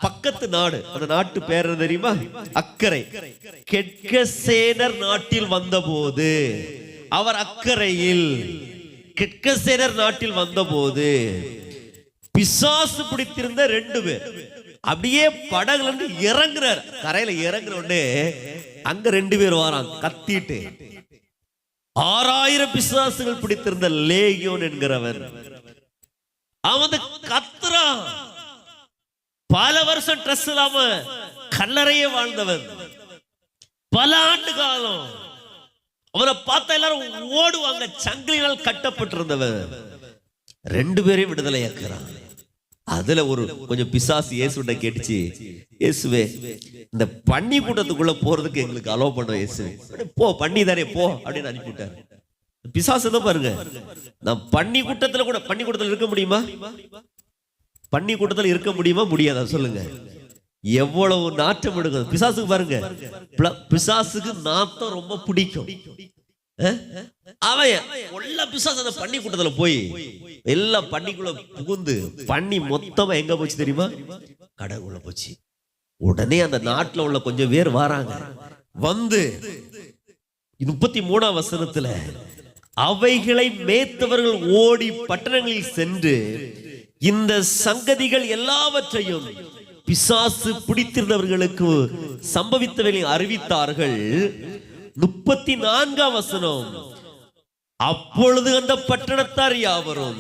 பக்கத்து நாடு, அந்த நாட்டு பேர் தெரியுமா? அக்கறை. கெட்கசேனர் நாட்டில் வந்தபோது, அவர் அக்கறையில் கெட்கசேனர் நாட்டில் வந்தபோது பிசாசு பிடித்திருந்த 2 பேர் அப்படியே படகுல இருந்து இறங்குறார். கரையில இறங்குற உடனே அங்க 2 பேர் வராங்க கத்திட்டு. 6000 பிசாசுகள் பிடித்திருந்த லேகியோன் என்கிறவன் அவன் கத்துறான். பல வருஷம் ட்ரெஸ் இல்லாம கல்லறையே வாழ்ந்தவன், பல ஆண்டு காலம். அவனை பார்த்தா எல்லாரும் ஓடுவாங்க. சங்கிலினால் கட்டப்பட்டிருந்தவன் 2 பேரையும் விடுதலை ஆக்குறான். அதுல ஒரு கொஞ்சம் பிசாசு இயேசுட்ட கேட்டுச்சு, இயேசுவே இந்த பன்னி கூட்டத்துக்குள்ள போறதுக்கு எங்களுக்கு அலோவ் பண்ண இயேசுவே. போ, பண்ணி தானே போ அப்படின்னு அனுப்பிவிட்டாரு. பிசாசு தான் பாருங்க, நான் பன்னி கூட்டத்துல கூட, பன்னி கூட்டத்துல இருக்க முடியுமா? பன்னி கூட்டத்துல இருக்க முடியுமா? முடியாதா சொல்லுங்க? எவ்வளவு நாட்டம் எடுக்கும் பிசாசுக்கு பாருங்க. பிசாசுக்கு நாட்டம் ரொம்ப பிடிக்கும். அவன் எல்லா பிசாசு அந்த பன்னி கூட்டத்துல போய் எல்லா பன்னிக்குள்ள புகுந்து பன்னி மொத்தமா எங்க போச்சு தெரியுமா? கடவுள போச்சு. உடனே அந்த நாட்டுல உள்ள கொஞ்சம் பேர் வராங்க. வந்து 33ஆம் வசனத்துல அவைகளை மேய்த்தவர்கள் ஓடி பட்டணங்களில் சென்று இந்த சங்கதிகள் எல்லாவற்றையும் பிசாசு பிடித்திருந்தவர்களுக்கு சம்பவித்தவர்களை அறிவித்தார்கள். 34ஆம் வசனம், அப்பொழுது அந்த பட்டணத்தார் யாவரும்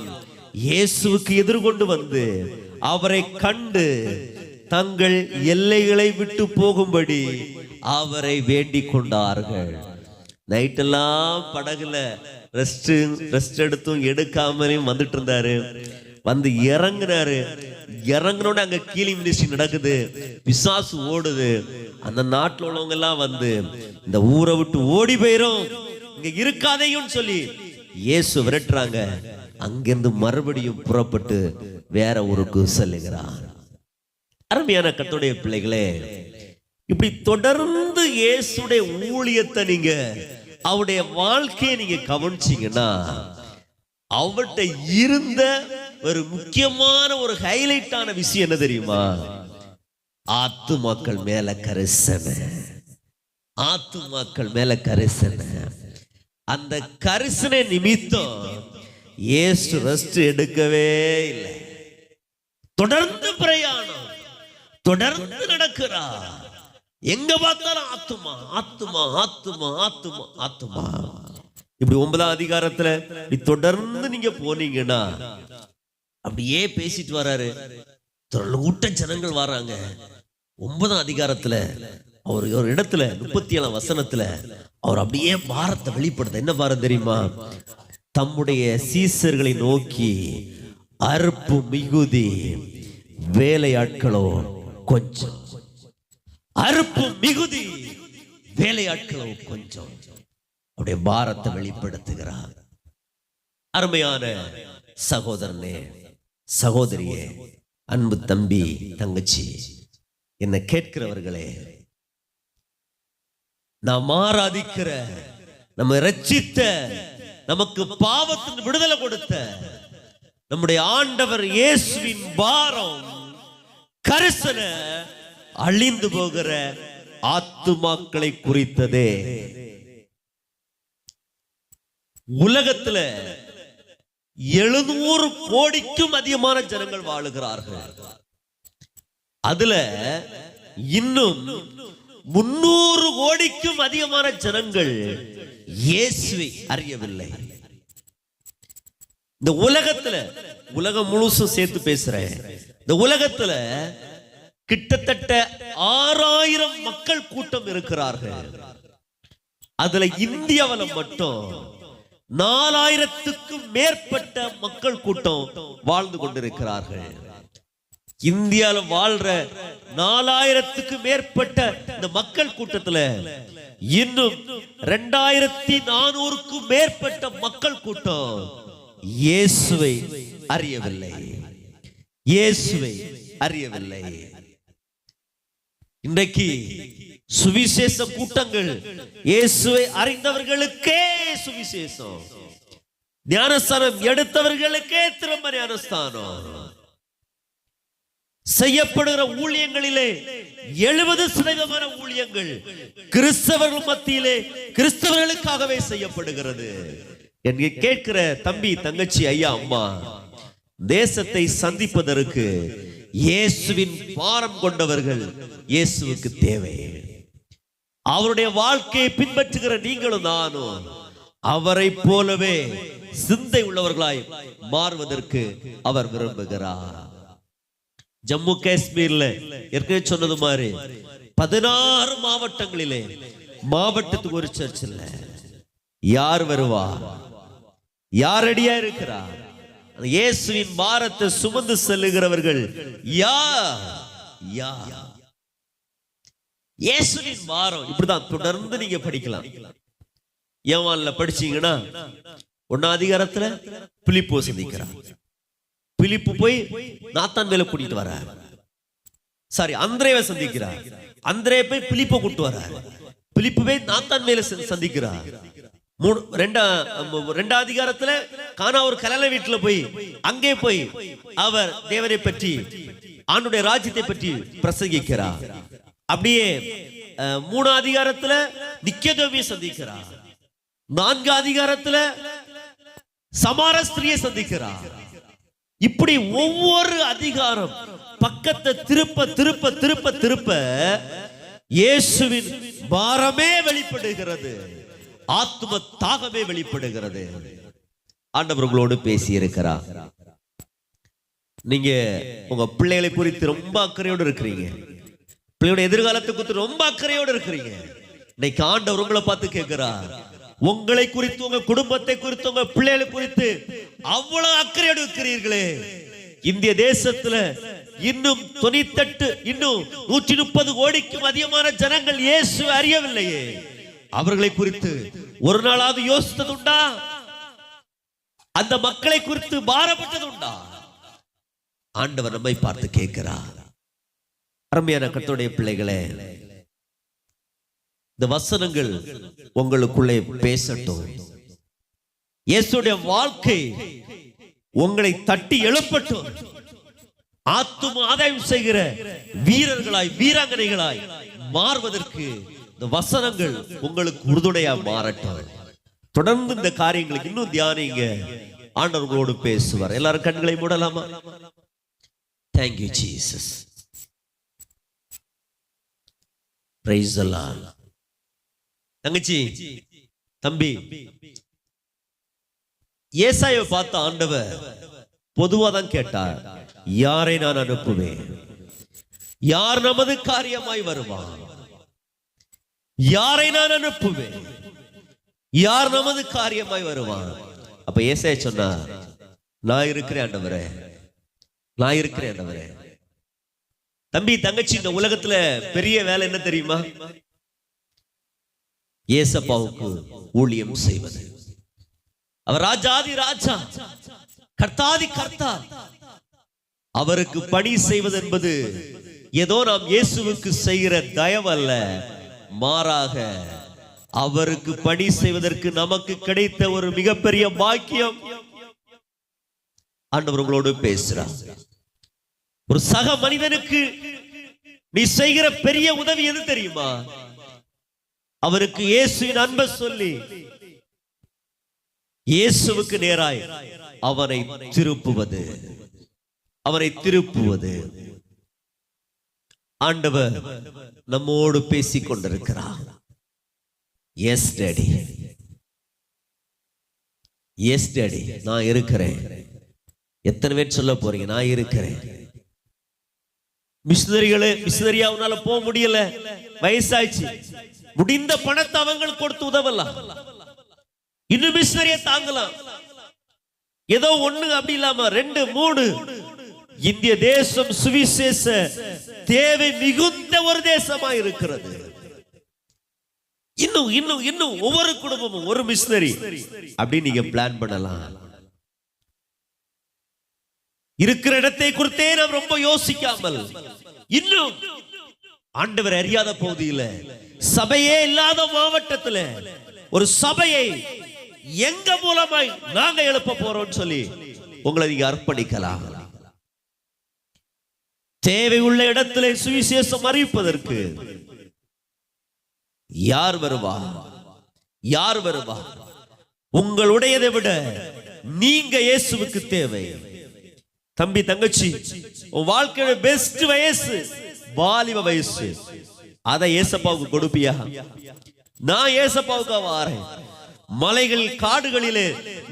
இயேசுவுக்கு எதிர்கொண்டு வந்து அவரை கண்டு தங்கள் எல்லைகளை விட்டு போகும்படி அவரை வேண்டிக் கொண்டார்கள். நைட்டெல்லாம் படகுல ரெஸ்ட் எடுத்தும் எடுக்காமலையும் வந்துட்டு இருந்தாரு. வந்து இறங்குறாரு. இறங்குனோட அங்க கீலிங் மினிஸ்ட்ரி நடக்குது. பிசாசு ஓடுது. அந்த நாட்டுல உள்ளவங்க எல்லாம் வந்து இந்த ஊரை விட்டு ஓடி போயிரும், இங்க இருக்காதையும் சொல்லி இயேசு விரட்டுறாங்க. அங்கிருந்து மறுபடியும் புறப்பட்டு வேற ஊருக்கு செல்லுகிறார். அருமையான கர்த்தருடைய பிள்ளைகளே, இப்படி தொடர்ந்து இயேசுடைய ஊழியத்தை நீங்க, அவருடைய வாழ்க்கையை நீங்க கவனிச்சீங்கன்னா, அவர்கிட்ட இருந்த ஒரு முக்கியமான ஒரு ஹைலைட்டான விஷயம் என்ன தெரியுமா? ஆத்துமாக்கள் மேல கரிசனை. ஆத்துமாக்கள் மேல கரிசனை. அந்த கரிசனை நிமித்தம் இயேசு ரெஸ்ட் எடுக்கவே இல்லை. தொடர்ந்து பிரயாணம், தொடர்ந்து நடக்கிறார். எங்க பார்த்தாலும் ஆத்துமா ஆத்துமா ஆத்துமா ஆத்துமா ஆத்துமா. இப்படி 9ஆம் அதிகாரத்துல தொடர்ந்து நீங்க போனீங்கன்னா அப்படியே பேசிட்டு வராரு. ஊட்ட ஜனங்கள் வராங்க. 9ஆம் அதிகாரத்துல அவர் ஒரு இடத்துல 37ஆம் வசனத்துல அவர் அப்படியே பாரத்தை வெளிப்படுத்த. என்ன பாரம் தெரியுமா? தம்முடைய சீசர்களை நோக்கி, அறுப்பு மிகுதி, வேலையாட்களோ கொஞ்சம். அறுப்பு மிகுதி, வேலையாட்களோ கொஞ்சம். அவருடைய பாரத்தை வெளிப்படுத்துகிறார். அருமையான சகோதரனே, சகோதரியே, அன்பு தம்பி, தங்கச்சி, என்ன கேட்கிறவர்களே, நாம் ஆராதிக்கிற, நம்ம ரட்சித்த, நமக்கு பாவத்தின் விடுதலை கொடுத்த நம்முடைய ஆண்டவர் இயேசுவின் பாரம், கரிசனை அழிந்து போகிற ஆத்துமாக்களை குறித்ததே. உலகத்துல 700 கோடிக்கும் அதிகமான ஜனங்கள் வாழுகிறார்கள். அதுல இன்னும் 300 கோடிக்கும் அதிகமான ஜனங்கள் இயேசுவை அறியவில்லை. இந்த உலகத்துல, உலகம் முழுசும் சேர்த்து பேசுறேன், இந்த உலகத்துல கிட்டத்தட்ட 6000 மக்கள் கூட்டம் இருக்கிறார்கள். அதுல இந்தியாவில மட்டும் 4000க்கும் மேற்பட்ட மக்கள் கூட்டம் வாழ்ந்து கொண்டிருக்கிறார்கள். இந்தியாவில் வாழ்ற 4000க்கும் மேற்பட்ட இந்த மக்கள் கூட்டத்துல இன்னும் 2400க்கும் மேற்பட்ட மக்கள் கூட்டம் இயேசுவை அறியவில்லை. இயேசுவை அறியவில்லை. இன்றைக்கு சுவிசேஷ கூட்டங்கள் இயேசுவை அறிந்தவர்களுக்கே சுவிசேஷம், ஞானஸ்தானம் எடுத்தவர்களுக்கே திரும்ப ஞானஸ்தானம். செய்யப்படுகிற ஊழியங்களிலே 70% ஊழியங்கள் கிறிஸ்தவர்கள் மத்தியிலே கிறிஸ்தவர்களுக்காகவே செய்யப்படுகிறது. என்று கேட்கிற தம்பி, தங்கச்சி, ஐயா, அம்மா, தேசத்தை சந்திப்பதற்கு இயேசுவின் பாரம் கொண்டவர்கள் இயேசுவுக்கு தேவை. அவருடைய வாழ்க்கையை பின்பற்றுகிற நீங்களும் நானும் அவரை போலவே சிந்தை உள்ளவர்களாய் மாறுவதற்கு அவர் விரும்புகிறார். ஜம்மு காஷ்மீர்ல ஏற்கனவே சொன்னது மாதிரி 16 மாவட்டங்களிலே மாவட்டத்துக்கு ஒரு சர்ச் இல்ல. யார் வருவா? யார் ரெடியா இருக்கிறார்? இயேசுவின் பாரத்தை சுமந்து செல்லுகிறவர்கள் யார்? இயேசுவின் பாரம் இப்படிதான் தொடர்ந்து நீங்க படிக்கலாம். யோவான்ல படிச்சீங்கன்னா 1ஆம் அதிகாரத்துல பிலிப்பு சந்திக்கிறார். பிலிப்பு போய் நாத்தான்வேலை கூட்டிட்டு வரார். சாரி, அந்திரேவை சந்திக்கிறார். அந்திரே போய் பிலிப்பை கூட்டு வரார். பிலிப்பு போய் நாத்தான்வேலை சந்திக்கிறார். 2ஆம் அதிகாரத்துல கானா ஒரு கல்யாண வீட்டுல போய் அங்கே போய் அவர் தேவனை பற்றி, ஆண்டுடைய ராஜ்யத்தை பற்றி பிரசங்கிக்கிறார். அப்படியே 3ஆம் அதிகாரத்துல நிக்கதேமியை சந்திக்கிறார். 4ஆம் அதிகாரத்துல சமார ஸ்திரியை சந்திக்கிறார். இப்படி ஒவ்வொரு அதிகாரம் பக்கத்தை திருப்ப திருப்ப திருப்ப திருப்ப இயேசுவின் பாரமே வெளிப்படுகிறது, ஆத்தும தாகமே வெளிப்படுகிறது. ஆண்டவர்களோடு பேசி இருக்கிறார். நீங்க உங்க பிள்ளைகளை குறித்து ரொம்ப அக்கறையோடு இருக்கிறீங்க, பிள்ளையோட எதிர்காலத்தை குறித்து ரொம்ப அக்கறையோடு இருக்கிறீங்க. இன்னைக்கு ஆண்டவர் உங்களை பார்த்து கேட்கிறார், உங்களை குறித்து, உங்க குடும்பத்தை குறித்து, உங்க பிள்ளைகளை குறித்து அவ்வளவு அக்கறையோடு இருக்கிறீர்களே. இந்திய தேசத்துல இன்னும் 98, இன்னும் 130 கோடிக்கும் அதிகமான ஜனங்கள் இயேசு அறியவில்லையே. அவர்களை குறித்து ஒரு நாளாவது யோசித்தது உண்டா? அந்த மக்களை குறித்து பாரப்பட்டது உண்டா? ஆண்டவர் நம்மை பார்த்து கேட்கிறார். அருமையான கர்த்தருடைய பிள்ளைகளே, இந்த வசனங்கள் உங்களுக்குள்ளே பேசட்டும். இயேசுடைய வாழ்க்கை உங்களை தட்டி எழுப்பட்டும். ஆத்தும ஆதாயம் செய்கிற வீரர்களாய், வீராங்கனைகளாய் மாறுவதற்கு இந்த வசனங்கள் உங்களுக்கு உறுதுணையா மாறட்டும். தொடர்ந்து இந்த காரியங்களுக்கு இன்னும் தியானிங்க. ஆண்டவர்களோடு பேசுவார். எல்லாரும் கண்களை மூடலாமா? Thank you Jesus. Praise the Lord. தங்கச்சி, தம்பி, ஏசாயாவை பார்த்த ஆண்டவர் பொதுவா தான் கேட்டார், யாரை நான் அனுப்புவேன்? யார் நமது காரியமாய் வருவான்? யாரை நான் அனுப்புவேன்? யார் நமது காரியமாய் வருவான்? அப்ப ஏசாயா சொன்னார், நான் இருக்கிறேன் ஆண்டவரே, நான் இருக்கிறேன் ஆண்டவரே. தம்பி, தங்கச்சி, இந்த உலகத்துல பெரிய வேலை என்ன தெரியுமா? ஏசப்பாவுக்கு ஊழியம் செய்வது. அவர் ராஜாதி ராஜா, கர்த்தாதி கர்த்தா. அவருக்கு பணி செய்வது என்பது ஏதோ நாம் இயேசுவுக்கு செய்கிற தயவு அல்ல, மாறாக அவருக்கு பணி செய்வதற்கு நமக்கு கிடைத்த ஒரு மிகப்பெரிய பாக்கியம். ஆண்டவர் உங்களோடு பேசுறார். ஒரு சக மனிதனுக்கு நீ செய்கிற பெரிய உதவி எது தெரியுமா? அவருக்கு இயேசுவின் அன்பை சொல்லி இயேசுவுக்கு நேராய் அவனை திருப்புவது, அவனை திருப்புவது. ஆண்டவர் நம்மோடு பேசிக் கொண்டிருக்கிறார். எஸ் டாடி, எஸ் டாடி, நான் இருக்கிறேன். எத்தனை பேர் சொல்ல போறீங்க நான் இருக்கிறேன்? மிஷனரிகளே, மிஷனரியாவுனால போக முடியல, வயசாயிடுச்சு, முடிந்த பணத்தை அவங்களுக்கு கொடுத்து உதவலாம், இன்னும் மிஷனரியை தாங்கலாம். ஏதோ ஒண்ணு அப்படி இல்லாம 2 3 இந்திய தேசம் சுவிசேஷ தேவை மிகுந்த ஒரு தேசமா இருக்கிறது. இன்னும் இன்னும் இன்னும் ஒவ்வொரு குடும்பமும் ஒரு மிஷனரி அப்படி நீங்க பிளான் பண்ணலாம். இருக்கிற இடத்தை குறித்தே நாம் ரொம்ப யோசிக்காமல், இன்னும் ஆண்டவர் அறியாத பகுதியில், சபையே இல்லாத மாவட்டத்தில் ஒரு சபையை எங்க மூலமாய் நாங்க எழுப்ப போறோம் சொல்லி உங்களை நீங்க அர்ப்பணிக்கலாம். தேவை உள்ள இடத்துல சுவிசேஷம் அறிவிப்பதற்கு யார் வருவா? யார் வருவா? உங்களுடையதை விட நீங்க இயேசுவுக்கு தேவை. தம்பி தங்கச்சி, உன் வாழ்க்கையோட பெஸ்ட் வயசு வாலிப வயசு. அதை ஏசப்பாவுக்கு கொடுப்பியா? நான் ஏசப்பாவுக்கு வாரேன். மலைகள் காடுகளிலே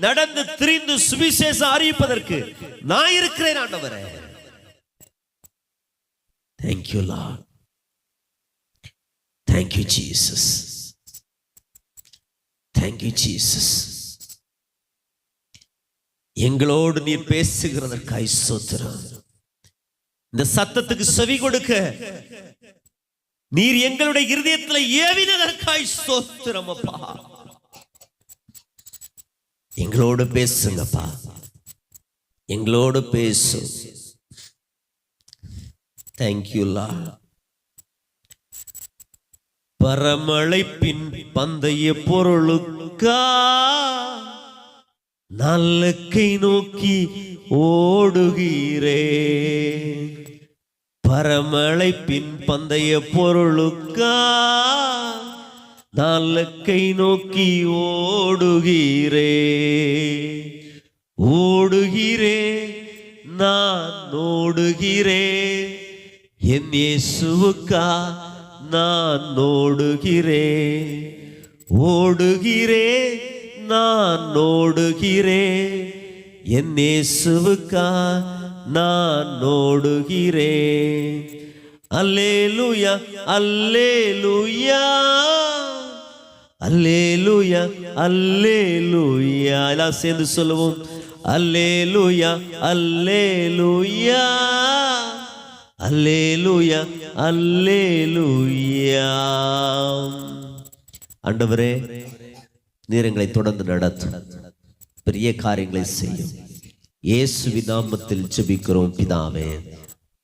நடந்து திரிந்து சுவிசேஷம் அறிவிப்பதற்கு நான் இருக்கிறேன் ஆண்டவரே. Thank you Lord. Thank you Jesus. Thank you Jesus. எங்களோடு நீர் பேசுகிறதற்காய் ஸ்தோத்திரம். இந்த சத்தத்துக்கு செவி கொடுக்க நீர் எங்களுடைய இருதயத்தில் ஏவினதற்காய் ஸ்தோத்திரம் அப்பா. எங்களோடு பேசுங்கப்பா, எங்களோடு பேசு. Thank you Lord. பரமழைப்பின் பந்தய பொருளுக்கா நல்லக்கை நோக்கி ஓடுகிறே. பரமழைப்பின் பந்தய பொருளுக்கா நல்லக்கை நோக்கி ஓடுகிறே. ஓடுகிறே, நான் ஓடுகிறே, என் இயேசுவுக்கா நான் ஓடுகிறே. ஓடுகிறே, நான் ஓடுகிறே, என் இயேசுவுக்கா நான் ஓடுகிறே. அல்லேலூயா அல்லேலூயா அல்லேலூயா அல்லேலூயா. எல்லாம் சேர்ந்து சொல்லுவோம். அல்லேலூயா அல்லேலூயா அல்லேலூயா அல்லேலூயா. ஆண்டவரே, நீர் எங்களை தொடர்ந்து நடத்தும், பெரிய காரியங்களை செய்யும். இயேசுவின் நாமத்தில் ஜெபிக்கிறோம் பிதாவே,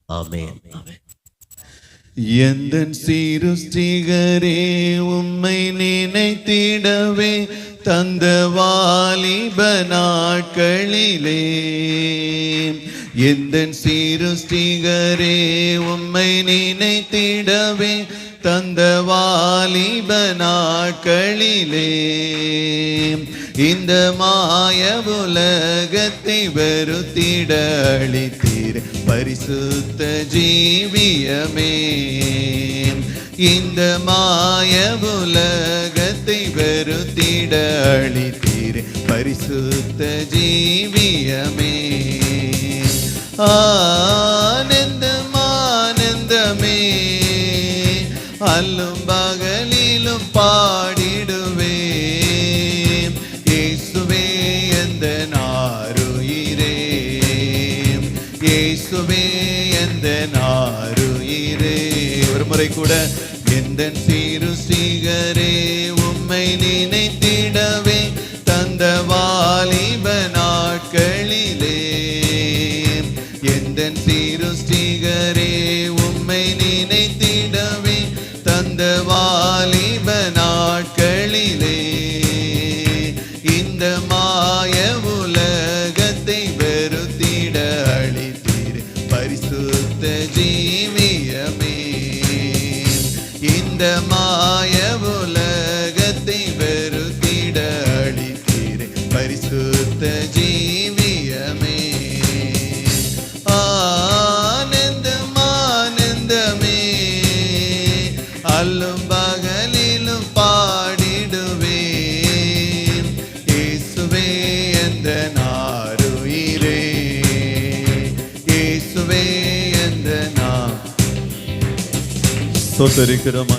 ஆமென். ஆமென். எந்தன் சிருஷ்டிகரே, உம்மை நினைத்திடவே தந்த வாலிப நாட்களிலே. எந்தன் சிருஷ்டிகரே, உம்மை நினைத்திடவே தந்த வாலிப நாட்களிலே. இந்த மாய உலகத்தை வெறுத்திட அளித்தீர் பரிசுத்த ஜீவியமே. இந்த மாய உலகத்தை வெறுத்திட அளித்தீர் பரிசுத்த ஜீவியமே. ஆனந்தம் ஆனந்தமே, அல்லும் பகலிலும் பாடிடுவே. இயேசுவே எந்த நாருயிரே, இயேசுவே எந்த நாருயிரே. ஒரு முறை கூட. எந்தன் சிருஷ்டிகரே, உம்மை நினைத்திடவே தந்த வாலிப நாட்களிலே. எந்தன் சிருஷ்டிகரே, உம்மை நினைத்திடவே தந்த வாலிப நாட்கள் நாட்களிலே இந்த மாய உலகத்தை வெறுத்திட அளித்தீர் பரிசுத்த ஜீவியமே. இந்த மாய உலகத்தை வெறுத்திட அளித்தீர் பரிசுத்த ஜீவியமே. ஆனந்தம் ஆனந்தமே, அல்லும் பகலிலும் பாடிடுவேன். இயேசுவே எந்த நாருயிரே, இயேசுவே எந்த நான். ஸ்தோத்திரிக்கிறோம்.